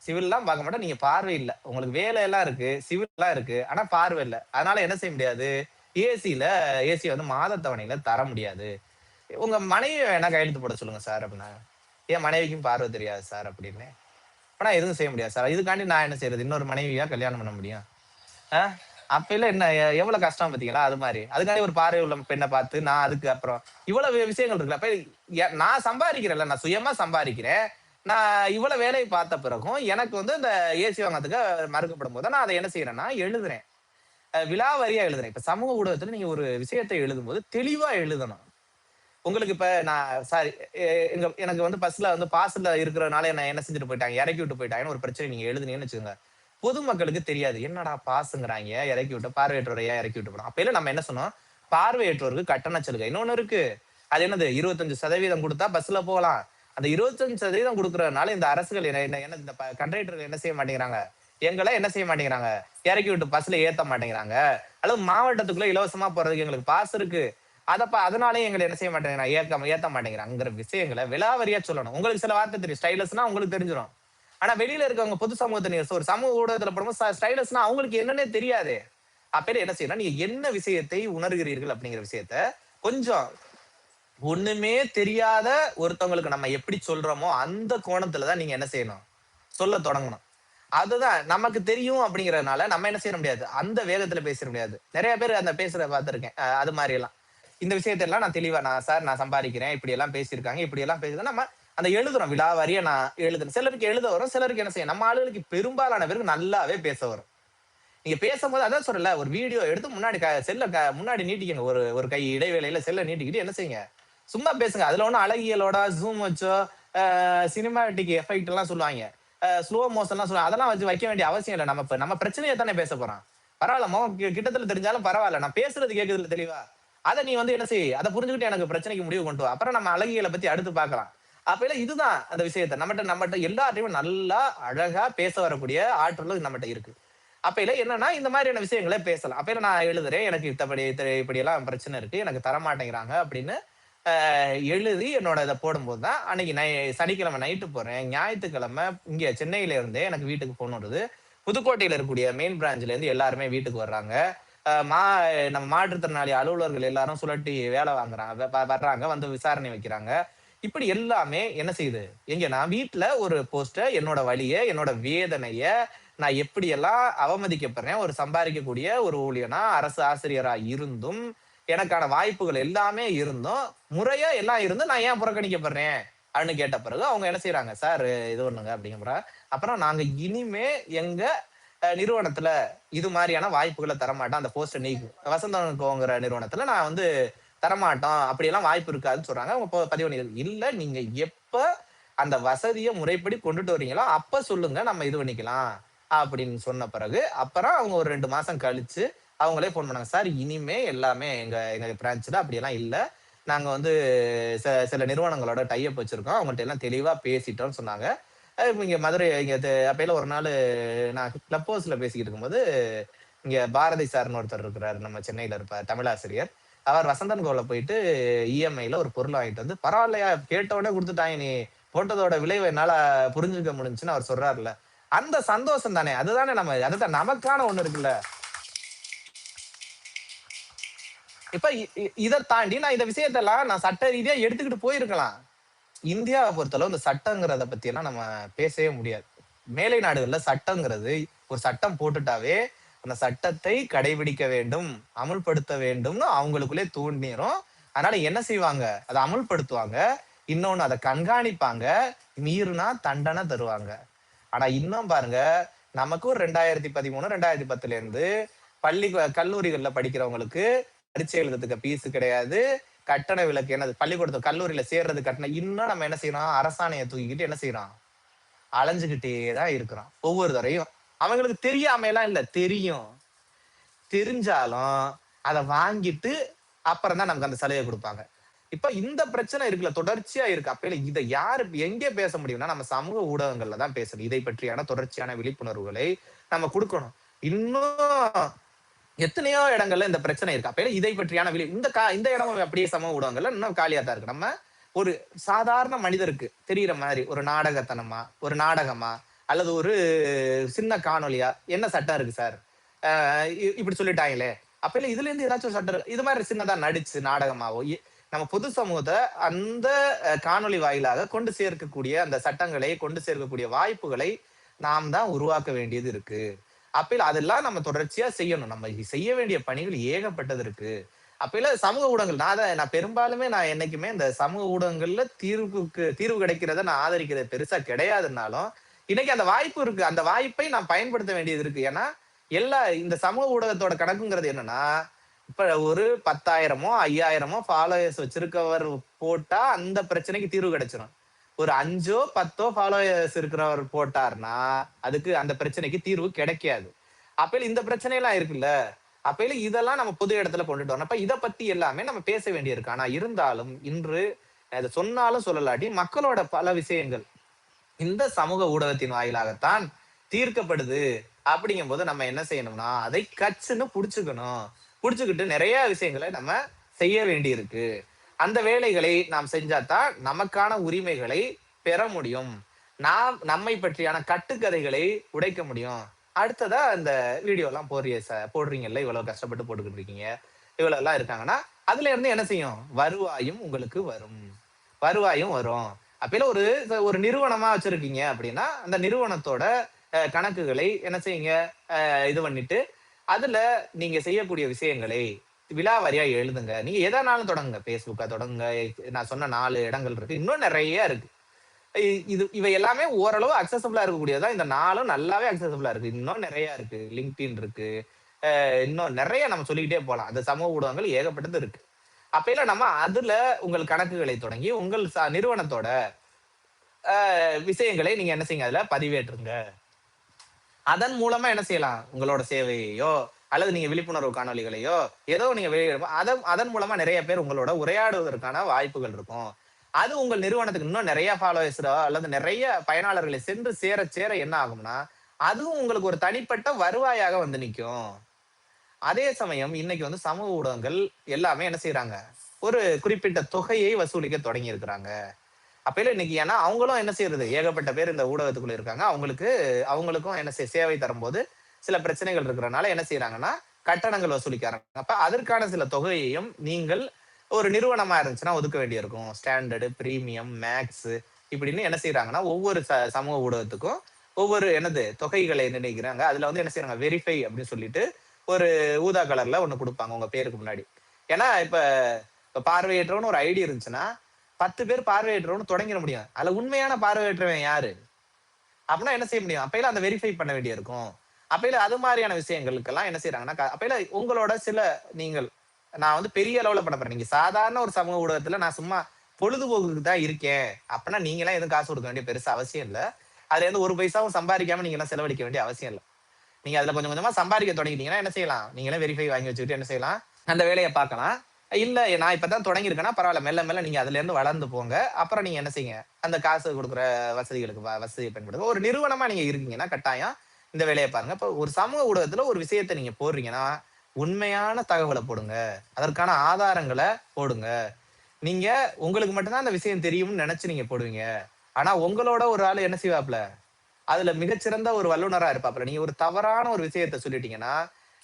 சிவில்லாம் பார்க்க மாட்டேன். நீங்க பார்வை இல்ல. உங்களுக்கு வேலையெல்லாம் இருக்கு. சிவில்லாம் இருக்கு. ஆனா பார்வை இல்ல. அதனால என்ன செய்ய முடியாது? ஏசில ஏசி வந்து மாத தவணையில தர முடியாது. உங்க மனைவிய வேணா கையெழுத்து போட சொல்லுங்க சார் அப்படின்னாங்க. என் மனைவிக்கும் பார்வை தெரியாது சார் அப்படின்னு. ஆனா எதுவும் செய்ய முடியாது சார். இதுக்காண்டி நான் என்ன செய்யறது? இன்னொரு மனைவியா கல்யாணம் பண்ண முடியும்? ஆ? அப்பல்லாம் என்ன எவ்வளவு கஷ்டம் பார்த்தீங்களா? அது மாரி. அதுக்காண்டி ஒரு பார்வை உள்ள பெண்ண பார்த்து, நான் அதுக்கு அப்புறம் இவ்வளவு விஷயங்கள் இருக்குல்ல. அப்ப நான் சம்பாதிக்கிறேன்ல, நான் சுயமா சம்பாதிக்கிறேன். நான் இவ்வளவு வேலை பார்த்த பிறகும், எனக்கு வந்து இந்த ஏசி வாங்குறதுக்கு மறுக்கப்படும்போது, நான் அத என்ன செய்றேன்னா, எழுதுறேன். விலாவாரியா எழுதுறேன். இப்ப சமூக ஊடகத்துல நீங்க ஒரு விஷயத்த எழுதும்போது தெளிவா எழுதணும். உங்களுக்கு இப்ப நான் சாரி எனக்கு வந்து பஸ்ல வந்து பாஸ்ல இருக்கிறதுனால என்ன செஞ்சுட்டு போயிட்டாங்க, இறக்கி விட்டு போயிட்டாங்கன்னு ஒரு பிரச்சனை நீங்க எழுதுனீங்கன்னு வச்சுக்கோங்க. பொதுமக்களுக்கு தெரியாது. என்னடா பாஸ்ங்கிறாய்ங்க, இறக்கி விட்டு பார்வையற்றோரை ஏன் இறக்கி விட்டு போறோம். அப்பயில நம்ம என்ன சொன்னோம்? பார்வையற்றோருக்கு கட்டண சலுகை. இன்னொன்னு இருக்கு. அது என்னது 25% குடுத்தா பஸ்ல போகலாம். அந்த 25% குடுக்குறதுனால இந்த அரசுகள் என்ன என்ன என்ன இந்த கண்டக்டர்கள் என்ன செய்ய மாட்டேங்கிறாங்க? எங்கள என்ன செய்ய மாட்டேங்கிறாங்க? இறக்கி விட்டு பஸ்ல ஏத்த மாட்டேங்கிறாங்க. அல்லது மாவட்டத்துக்குள்ள இலவசமா போறதுக்கு எங்களுக்கு பாஸ் இருக்கு. அதனாலயே எங்கள என்ன செய்ய மாட்டேங்கிறாங்க? ஏத்த மாட்டேங்கிறாங்கங்கிற விஷயங்கள விலாவாரியா சொல்லணும். உங்களுக்கு சில வார்த்தை தெரியும். ஸ்டைலஸ்னா உங்களுக்கு தெரிஞ்சிரும். ஆனா வெளியில இருக்கவங்க பொது சமூகத்த நீங்க ஒரு சமூக ஊடகத்துல போடும்போது ஸ்டைலஸ்னா அவங்களுக்கு என்னன்னே தெரியாதே. அப்ப என்ன செய்யணும்? நீங்க என்ன விஷயத்தை உணர்கிறீர்கள் அப்படிங்கிற விஷயத்த கொஞ்சம் ஒண்ணுமே தெரியாத ஒருத்தவங்களுக்கு நம்ம எப்படி சொல்றோமோ அந்த கோணத்துல தான் நீங்க என்ன செய்யணும்? சொல்ல தொடங்கணும். அதுதான் நமக்கு தெரியும் அப்படிங்கிறதுனால நம்ம என்ன செய்ய முடியாது? அந்த வேகத்துல பேசிற முடியாது. நெறைய பேர் அந்த பேசுறத பார்த்திருக்கேன். அது மாரி எல்லாம். இந்த விஷயத்த எல்லாம் நான் தெளிவா சார் நான் சம்பாதிக்கிறேன். இப்படி எல்லாம் பேசியிருக்காங்க. இப்படி எல்லாம் பேசுது நம்ம அந்த எழுதுறோம். விலாவாரியா நான் எழுதுறேன். சிலருக்கு எழுத வரும். சிலருக்கு என்ன செய்யும்? நம்ம ஆளுகளுக்கு பெரும்பாலான பேருக்கு நல்லாவே பேச வரும். நீங்க பேசும்போது அதான் சொல்றேன்ல, ஒரு வீடியோ எடுத்து முன்னாடி செல்ல முன்னாடி நீட்டிக்கங்க. ஒரு ஒரு கை இடைவேளையில செல்ல நீட்டிக்கிட்டு என்ன செய்யுங்க? சும்மா பேசுங்க. அதுல ஒண்ணும் அழகியலோட ஜூம் வச்சோ, சினிமாட்டிக் எஃபெக்ட் எல்லாம் சொல்லுவாய்ங்க. ஸ்லோ மோஷன்லாம் சொல்லுவாங்க. அதெல்லாம் வச்சு வைக்க வேண்டிய அவசியம் இல்ல. நம்ம பிரச்சனைய தானே பேச போறோம். பரவால்ல முகம் கிட்டத்துல தெரிஞ்சாலும் பரவால்ல. நான் பேசுறது கேக்குதுல்ல தெளிவா? அத நீ வந்து என்ன செய்? அத புரிஞ்சுகிட்டு எனக்கு பிரச்சனைக்கு முடிவு கொண்டு வா. அப்புறம் நம்ம அழகியல பத்தி அடுத்து பார்க்கலாம். அப்ப இதுதான் அந்த விஷயத்த. நம்மட்ட எல்லார்ட்டயுமே நல்லா அழகா பேச வரக்கூடிய ஆற்றலும் நம்மட்ட இருக்கு. அப்பையில என்னன்னா, இந்த மாதிரியான விஷயங்கள பேசலாம். அப்பையில நான் எழுதுறேன். எனக்கு இப்படியெல்லாம் பிரச்சனை இருக்கு. எனக்கு தரமாட்டேங்கிறாங்க அப்படின்னு எழுதி என்னோட இத போடும்போது தான், அன்னைக்கு சனிக்கிழமை நைட்டு போறேன். ஞாயித்துக்கிழமை இங்க சென்னையில இருந்தே எனக்கு வீட்டுக்கு ஃபோன் வருது. புதுக்கோட்டையில இருக்கக்கூடிய மெயின் பிரான்ச்ல இருந்து எல்லாருமே வீட்டுக்கு வர்றாங்க. அ மா நம்ம மாற்றுத்திறனாளி அலுவலர்கள் எல்லாரும் சுழட்டி வேலை வாங்குறாங்க. வர்றாங்க. வந்து விசாரணை வைக்கிறாங்க. இப்படி எல்லாமே என்ன செய்யுது? நான் வீட்ல ஒரு போஸ்ட்ட என்னோட வலிய, என்னோட வேதனைய, நான் எப்படியெல்லாம் அவமதிக்கப்படுறேன். ஒரு சம்பாதிக்கக்கூடிய ஒரு ஊழியனா, அரசு ஆசிரியரா இருந்தும், எனக்கான வாய்ப்புகள் எல்லாமே இருந்தும், முறையா எல்லாம் இருந்தும் நான் ஏன் புறக்கணிக்கப்படுறேன்? அப்படின்னு கேட்ட பிறகு அவங்க என்ன செய்றாங்க, "சார் இது பண்ணுங்க" அப்படிங்கிறாங்க. அப்புறம் நாங்க இனிமே எங்க நிறுவனத்துல இது மாரியான வாய்ப்புகள தரமாட்டோம். அந்த போஸ்ட்ட வசந்தன் அண்ட் கோங்கிற நிறுவனத்துல நான் வந்து தரமாட்டோம். அப்படியெல்லாம் வாய்ப்பு இருக்காதுன்னு சொல்றாங்க. அவங்க பதிவு இல்ல நீங்க எப்ப அந்த வசதிய முறைப்படி கொண்டுட்டு வரீங்களோ, அப்ப சொல்லுங்க நம்ம இது பண்ணிக்கலாம். அப்படின்னு சொன்ன பிறகு, அப்புறம் அவங்க ஒரு 2 மாசம் கழிச்சு, அவங்களே ஃபோன் பண்ணாங்க. சார் இனிமே எல்லாமே எங்க எங்க பிரான்ச்ல அப்படியெல்லாம் இல்ல. நாங்க வந்து சில நிறுவனங்களோட டை அப் வச்சிருக்கோம். அவங்கள்ட்ட எல்லாம் தெளிவா பேசிட்டோம்னு சொன்னாங்க. இங்க மதுரை இங்க அப்பயில ஒரு நாளு நான் கிளப் ஹவுஸ்ல பேசிக்கிட்டு இருக்கும்போது, இங்க பாரதி சார்ன்னு ஒருத்தர் இருக்கிறாரு. நம்ம சென்னையில இருப்பார். தமிழாசிரியர். அவர் வசந்தன் கோல போயிட்டு இஎம்ஐல ஒரு பொருள் வாங்கிட்டு வந்து, "பரவால்லையா கேட்ட உடனே குடுத்துட்டாங்க. நீ போட்டதோட விளைவ என்னால புரிஞ்சுக்க முடிஞ்சுச்சுன்னு" அவர் சொல்றாருல்ல. அந்த சந்தோஷம் தானே! அதுதானே அதுதான் நமக்கான ஒண்ணு இருக்குல்ல. இப்ப இத தாண்டி நான் இந்த விஷயத்தெல்லாம் நான் சட்ட ரீதியா எடுத்துக்கிட்டு போயிருக்கலாம். இந்தியாவ பொறுத்தளவு இந்த சட்டங்கிறத பத்தி எல்லாம் நம்ம பேசவே முடியாது. மேலை நாடுகள்ல சட்டங்கிறது ஒரு சட்டம் போட்டுட்டாவே, அந்த சட்டத்தை கடைபிடிக்க வேண்டும், அமுல்படுத்த வேண்டும்னு அவங்களுக்குள்ளே தோன்றிரும். அதனால என்ன செய்வாங்க? அத அமுல்படுத்துவாங்க. இன்னொன்னு அத கண்காணிப்பாங்க. மீறினா தண்டனை தருவாங்க. ஆனா இன்னும் பாருங்க, நமக்கு ஒரு 2013, 2010ல இருந்து கல்லூரிகள்ல படிக்கிறவங்களுக்கு பரீட்சை எழுதுறதுக்கு ஃபீஸ் கிடையாது. கட்டண விலக்கு என்னது பள்ளிக்கூடத்துல கல்லூரியில சேர்றது கட்டணம். இன்னும் நம்ம என்ன செய்யறோம்? அரசாணைய தூக்கிக்கிட்டு என்ன செய்றோம்? அலைஞ்சுகிட்டே தான் இருக்கிறோம். ஒவ்வொரு தடவையும். அவங்களுக்கு தெரியாமைலாம் இல்ல. தெரியும். தெரிஞ்சாலும் அத வாங்கிட்டு அப்புறம் தான் நமக்கு அந்த சலுகை குடுப்பாங்க. இப்ப இந்த பிரச்சனை இருக்குல்ல, தொடர்ச்சியா இருக்கு. அப்ப இத யாரு எங்கே பேச முடியும்னா, நம்ம சமூக ஊடகங்கள்ல தான் பேசணும். இதை பற்றியான தொடர்ச்சியான விழிப்புணர்வுகளை நம்ம குடுக்கணும். இன்னும் எத்தனையோ இடங்கள்ல இந்த பிரச்சனை இருக்கு. அப்ப இதை பற்றியான இந்த இடம் அப்படியே சமூக ஊடகங்கள்ல இன்னும் காலியா தான் இருக்கு. நம்ம ஒரு சாதாரண மனிதருக்கு தெரியிற மாரி ஒரு நாடகத்தனமா, ஒரு நாடகமா, அல்லது ஒரு சின்ன காணொளியா, என்ன சட்டம் இருக்கு சார்? அ இப்படி சொல்லிட்டாங்களே. அப்ப இதுல இருந்து ஏதாச்சும் ஒரு சட்டம் இது மாரி சின்னதா நடிச்சு நாடகமாவோ, நம்ம பொது சமூகத்த அந்த காணொளி வாயிலாக கொண்டு சேர்க்கக்கூடிய அந்த சட்டங்களை கொண்டு சேர்க்கக்கூடிய வாய்ப்புகளை நாம் தான் உருவாக்க வேண்டியது இருக்கு. அப்பையில அதெல்லாம் நம்ம தொடர்ச்சியா செய்யணும். நம்ம செய்ய வேண்டிய பணிகள் ஏகப்பட்டது இருக்கு. அப்பையில சமூக ஊடகங்கள் நான் பெரும்பாலுமே நான் என்னைக்குமே இந்த சமூக ஊடகங்கள்ல தீர்வு கிடைக்கிறத நான் ஆதரிக்கிறது பெருசா கிடையாதுன்னாலும், இன்னைக்கு அந்த வாய்ப்பு இருக்கு. அந்த வாய்ப்பை நான் பயன்படுத்த வேண்டியது இருக்கு. ஏன்னா, இந்த சமூக ஊடகத்தோட கணக்குங்கிறது என்னன்னா, இப்ப ஒரு 10,000மோ, 5,000மோ ஃபாலோயர்ஸ் வச்சிருக்கவர் போட்டா அந்த பிரச்சனைக்கு தீர்வு கிடைச்சிரும். ஒரு 5ஓ, 10ஓ ஃபாலோயர்ஸ் இருக்கிறவர் போட்டார்னா, அதுக்கு அந்த பிரச்சனைக்கு தீர்வு கிடைக்காது. அப்பையில இந்த பிரச்சனைலாம் இருக்குல்ல. அப்பையில இதெல்லாம் நம்ம பொது இடத்துல கொண்டுட்டு வரணும். அப்ப இத பத்தி எல்லாமே நம்ம பேச வேண்டியிருக்கு. ஆனா இருந்தாலும் இன்று இத சொன்னாலும் சொல்லலாட்டி மக்களோட பல விஷயங்கள் இந்த சமூக ஊடகத்தின் வாயிலாகத்தான் தீர்க்கப்படுது. அப்படிங்கும்போது நம்ம என்ன செய்யணும்னா, அதை கச்சுன்னு புடிச்சுக்கணும். புடிச்சுக்கிட்டு நிறைய விஷயங்கள நம்ம செய்ய வேண்டியிருக்கு. அந்த வேலைகளை நாம் செஞ்சாதான் நமக்கான உரிமைகளை பெற முடியும். நம்மை பற்றியான கட்டுக்கதைகளை உடைக்க முடியும். அடுத்ததா இந்த வீடியோலாம் போடுறீங்கல்ல, இவ்வளவு கஷ்டப்பட்டு போட்டுக்கிட்டு இருக்கீங்க. இவ்வளவு எல்லாம் இருக்காங்கன்னா, அதுல இருந்து என்ன செய்யும்? வருவாயும் உங்களுக்கு வரும். வருவாயும் வரும். அப்பயில ஒரு ஒரு நிறுவனமா வச்சிருக்கீங்க அப்படின்னா, அந்த நிறுவனத்தோட கணக்குகளை என்ன செய்யுங்க? இது பண்ணிட்டு, அதுல நீங்க செய்யக்கூடிய விஷயங்களை விலாவாரியா எழுதுங்க. நீங்க எதனாலும் தொடங்குங்க. Facebookஆ தொடங்குங்க. நான் சொன்ன 4 இடங்கள் இருக்கு. இன்னும் நெறைய இருக்கு. இவை எல்லாமே ஓரளவு அக்சஸபிளா இருக்கக்கூடியது தான். இந்த 4ம் நல்லாவே அக்சஸபிளா இருக்கு. இன்னும் நெறைய இருக்கு. LinkedIn இருக்கு. இன்னும் நெறைய நம்ம சொல்லிக்கிட்டே போலாம். அந்த சமூக ஊடகங்கள் ஏகப்பட்டது இருக்கு. அப்பயில நம்ம அதுல உங்கள் கணக்குகளை தொடங்கி, உங்கள் நிறுவனத்தோட விஷயங்களை நீங்க என்ன செய்யுங்க? அதுல பதிவேற்றுங்க. அதன் மூலமா என்ன செய்யலாம்? உங்களோட சேவையையோ, அல்லது நீங்க விழிப்புணர்வு காணொளிகளையோ, ஏதோ நீங்க அதன் மூலமா நெறைய பேர் உங்களோட உரையாடுவதற்கான வாய்ப்புகள் இருக்கும். அது உங்கள் நிறுவனத்துக்கு இன்னும் நெறைய ஃபாலோவர்ஸோ அல்லது நெறைய பயனாளர்களை சென்று சேர என்ன ஆகும்னா, அதுவும் உங்களுக்கு ஒரு தனிப்பட்ட வருவாயாக வந்து நிக்கும். அதே சமயம் இன்னைக்கு வந்து சமூக ஊடகங்கள் எல்லாமே என்ன செய்றாங்க? ஒரு குறிப்பிட்ட தொகையை வசூலிக்க தொடங்கி இருக்கிறாங்க. அப்பயில இன்னைக்கு ஏன்னா அவங்களும் என்ன செய்யறது? ஏகப்பட்ட பேர் இந்த ஊடகத்துக்குள்ள இருக்காங்க. அவங்களுக்கும் என்ன சேவை தரும்போது சில பிரச்சனைகள் இருக்கிறனால என்ன செய்றாங்கன்னா, கட்டணங்கள் வசூலிக்க அப்ப அதற்கான சில தொகையையும் நீங்கள் ஒரு நிறுவனமா இருந்துச்சுன்னா ஒதுக்க வேண்டியிருக்கும். ஸ்டாண்டர்டு, பிரீமியம், மேக்ஸ் இப்படின்னு என்ன செய்றாங்கன்னா, ஒவ்வொரு சமூக ஊடகத்துக்கும் ஒவ்வொரு தொகைகளை நிர்ணயிக்கிறாங்க. அதுல வந்து என்ன செய்றாங்க? வெரிஃபை அப்படின்னு சொல்லிட்டு ஒரு ஊதா கலர்ல ஒண்ணு குடுப்பாங்க உங்க பேருக்கு முன்னாடி. ஏன்னா இப்ப பார்வையற்றவன்னு ஒரு ஐடி இருந்துச்சுன்னா, 10 பேர் பார்வையற்றவன்னு தொடங்கிற முடியும். அதுல உண்மையான பார்வையற்றவன் யாரு? அப்படின்னா என்ன செய்ய முடியும்? அப்பயில அந்த வெரிஃபை பண்ண வேண்டியிருக்கும். அப்பயில அது மாரியான விஷயங்களுக்கெல்லாம் என்ன செய்றாங்கன்னா, அப்பயில உங்களோட நீங்கள் நான் வந்து பெரிய அளவுல பண்ண போறேன். நீங்க சாதாரண ஒரு சமூக ஊடகத்துல நான் சும்மா பொழுதுபோக்குக்கு தான் இருக்கேன். அப்பன்னா நீங்கலாம் எதுவும் காசு குடுக்க வேண்டிய பெருசா அவசியம் இல்ல. அதுல இருந்து 1 பைசாவும் சம்பாதிக்காம நீங்கலாம் செலவழிக்க வேண்டிய அவசியம் இல்ல. நீங்க அதுல கொஞ்சம் கொஞ்சமா சம்பாதிக்க தொடங்கிட்டீங்கன்னா என்ன செய்யலாம்? நீங்களே வெரிஃபை வாங்கி வச்சுக்கிட்டு என்ன செய்யலாம்? அந்த வேலைய பார்க்கலாம். இல்ல நான் இப்ப தான் தொடங்கியிருக்கேன்னா பரவால்ல. மெல்ல மெல்ல நீங்க அதுல இருந்து வளர்ந்து போங்க. அப்புறம் நீங்க என்ன செய்யுங்க? அந்த காசு குடுக்குற வசதிகளுக்கு வசதிய பயன்படுத்துங்க. ஒரு நிறுவனமா நீங்க இருக்கீங்கன்னா கட்டாயம் இந்த வேலைய பாருங்க. இப்ப ஒரு சமூக ஊடகத்துல ஒரு விஷயத்த நீங்க போடுறீங்கன்னா, உண்மையான தகவல போடுங்க. அதற்கான ஆதாரங்கள போடுங்க. நீங்க உங்களுக்கு மட்டும் தான் அந்த விஷயம் தெரியும்னு நெனச்சு நீங்க போடுவீங்க. ஆனா உங்களோட ஒரு ஆளு என்ன செய்வாப்ல? அதுல மிகச்சிறந்த ஒரு வல்லுனரா இருப்பாப்ல. நீங்க ஒரு தவறான ஒரு விஷயத்த சொல்லிட்டீங்கன்னா,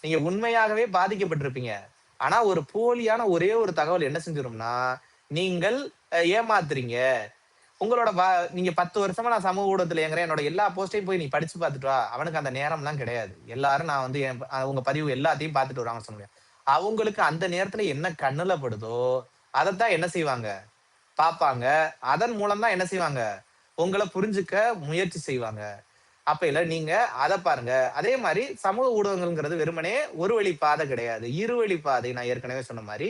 நீங்க உண்மையாகவே பாதிக்கப்பட்டிருப்பீங்க. ஆனா ஒரு போலியான ஒரே ஒரு தகவல் என்ன செஞ்சிரும்னா, நீங்கள் ஏமாத்துறீங்க. உங்களோட நீங்க 10 வருஷமா நான் சமூக ஊடகத்துல இயங்குறேன். என்னோட எல்லா போஸ்டையும் போய் நீ படிச்சு பார்த்துட்டு வா. அவனுக்கு அந்த நேரம்லாம் கிடையாது. எல்லாரும் நான் வந்து உங்க பதிவு எல்லாத்தையும் பார்த்துட்டு வராங்கன்னு சொல்ல முடியாது. அவங்களுக்கு அந்த நேரத்துல என்ன கண்ணுல படுதோ, அதத்தான் என்ன செய்வாங்க? பார்ப்பாங்க. அதன் மூலம் தான் என்ன செய்வாங்க? உங்கள புரிஞ்சுக்க முயற்சி செய்வாங்க. அப்பயில நீங்க அத பாருங்க. அதே மாரி சமூக ஊடகங்கள்ங்கிறது வெறுமனே ஒரு வழி பாதை கிடையாது. இருவழி பாதை. நான் ஏற்கனவே சொன்ன மாரி,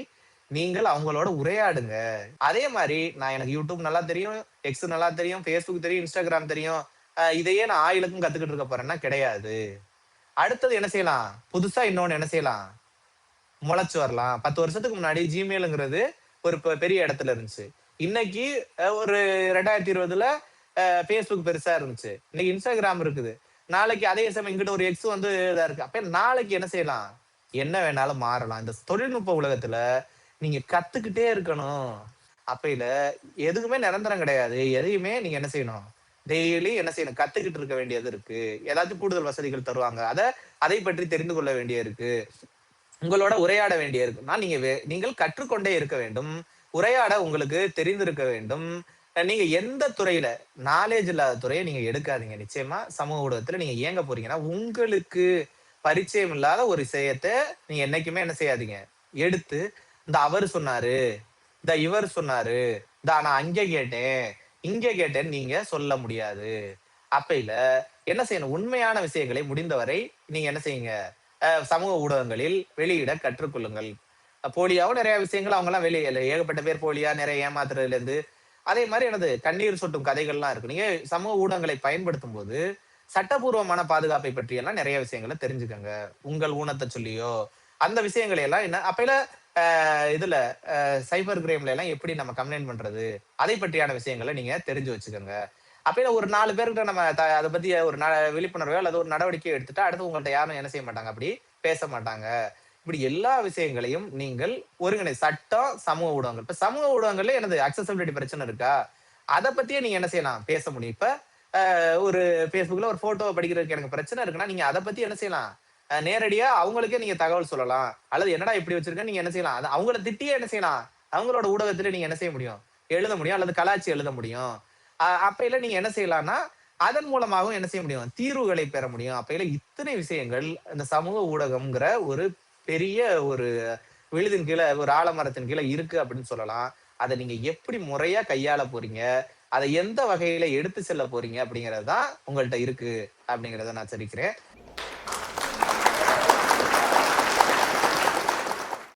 நீங்கள் அவங்களோட உரையாடுங்க. அதே மாரி நான் எனக்கு YouTube நல்லா தெரியும், X நல்லா தெரியும், Facebook தெரியும், Instagram தெரியும். இதையே நான் ஆயுளுக்கும் கத்துக்கிட்டு இருக்க போறேன்னா கிடையாது. அடுத்தது என்ன செய்யலாம்? புதுசா இன்னொன்னு என்ன செய்யலாம்? முளைச்சு வரலாம். 10 வருஷத்துக்கு முன்னாடி Gmailங்கிறது ஒரு பெரிய இடத்துல இருந்துச்சு. இன்னைக்கு ஒரு 2020ல Facebook பெருசா இருந்துச்சு. இன்னைக்கு Instagram இருக்குது. நாளைக்கு அதே சமயம் இங்கிட்ட ஒரு X வந்து இதா இருக்கு. அப்ப நாளைக்கு என்ன செய்யலாம்? என்ன வேணாலும் மாறலாம். இந்த தொழில்நுட்ப உலகத்துல நீங்க கத்துக்கிட்டே இருக்கணும். அப்பைல எதுவுமே நிரந்தரம் கிடையாது. எதையுமே நீங்க என்ன செய்யணும்? டெய்லி என்ன செய்யணும்? கத்துக்கிட்டு இருக்க வேண்டியது இருக்கு. ஏதாச்சும் கூடுதல் வசதிகள் தருவாங்க. அதை பற்றி தெரிந்து கொள்ள வேண்டிய இருக்கு. உங்களோட உரையாட வேண்டிய இருக்குன்னா, நீங்கள் கற்றுக்கொண்டே இருக்க வேண்டும். உரையாட உங்களுக்கு தெரிந்திருக்க வேண்டும். நீங்க எந்த துறையில நாலேட்ஜ் இல்லாத துறைய நீங்க எடுக்காதீங்க. நிச்சயமா சமூக ஊடகத்துல நீங்க இயங்க போறீங்கன்னா, உங்களுக்கு பரிச்சயம் இல்லாத ஒரு விஷயத்த நீங்க என்னைக்குமே என்ன செய்யாதீங்க. எடுத்து, இந்த அவரு சொன்னாரு, இந்த இவர் சொன்னாரு, நான் அங்க கேட்டேன், இங்க கேட்டேன்னு நீங்க சொல்ல முடியாது. அப்பைல என்ன செய்யணும்? உண்மையான விஷயங்களை முடிந்தவரை நீங்க என்ன செய்யுங்க? சமூக ஊடகங்களில் வெளியிட கற்றுக்கொள்ளுங்கள். போலியாவும் நெறைய விஷயங்கள் அவங்கலாம் வெளியில ஏகப்பட்ட பேர் போலியா நெறைய ஏமாத்துறதுலேருந்து, அதே மாரி என்னது கண்ணீர் சொட்டும் கதைகள்லாம் இருக்கு. நீங்க சமூக ஊடகங்களை பயன்படுத்தும்போது, சட்டபூர்வமான பாதுகாப்பை பற்றியெல்லாம் நெறைய விஷயங்கள தெரிஞ்சுக்கங்க. உங்கள் ஊனத்த சொல்லியோ, அந்த விஷயங்களை எல்லாம் என்ன அப்பைல இதுல சைபர் கிரைம்ல எல்லாம் எப்படி நம்ம கம்ப்ளைண்ட் பண்றது? அதை பற்றியான விஷயங்கள நீங்க தெரிஞ்சு வச்சுக்கங்க. அப்பயே ஒரு 4 பேர்கிட்ட நம்ம அத பத்தி ஒரு விழிப்புணர்வோ அல்லது ஒரு நடவடிக்கையோ எடுத்துட்டா, அடுத்து உங்கள்ட்ட யாரும் என்ன செய்ய மாட்டாங்க, அப்படி பேச மாட்டாங்க. இப்படி எல்லா விஷயங்களையும் நீங்கள் சட்டம், சமூக ஊடகங்கள். இப்ப சமூக ஊடகங்கள்ல எனது அக்சஸிபிலிட்டி பிரச்சனை இருக்கா? அத பத்தியே நீங்க என்ன செய்யலாம்? பேச முடியும். இப்ப ஒரு Facebookல ஒரு ஃபோட்டோ படிக்கிறதுக்கு எனக்கு பிரச்சனை இருக்குன்னா, நீங்க அத பத்தி என்ன செய்யலாம்? நேரடியா அவங்களுக்கே நீங்க தகவல் சொல்லலாம். அல்லது என்னடா இப்படி வச்சிருக்கன்னு நீங்க என்ன செய்யலாம்? அவங்கள திட்டியே என்ன செய்யலாம்? அவங்களோட ஊடகத்திலே நீங்க என்ன செய்ய முடியும்? எழுத முடியும் அல்லது கலாய்ச்சு எழுத முடியும். அப்பைல நீங்க என்ன செய்யலாம்னா, அதன் மூலமாகவும் என்ன செய்ய முடியும்? தீர்வுகளை பெற முடியும். அப்பைல இத்தனை விஷயங்கள் இந்த சமூக ஊடகம்ங்கிற ஒரு பெரிய ஒரு விழுதின் கீழ, ஒரு ஆலமரத்தின் கீழ இருக்கு அப்படின்னு சொல்லலாம். அத நீங்க எப்படி முறையா கையாள போறீங்க? அத எந்த வகையில எடுத்து செல்ல போறீங்க? அப்படிங்கிறது தான் உங்கள்ட்ட இருக்கு அப்படிங்கிறத நான் தெரிவிக்கிறேன்.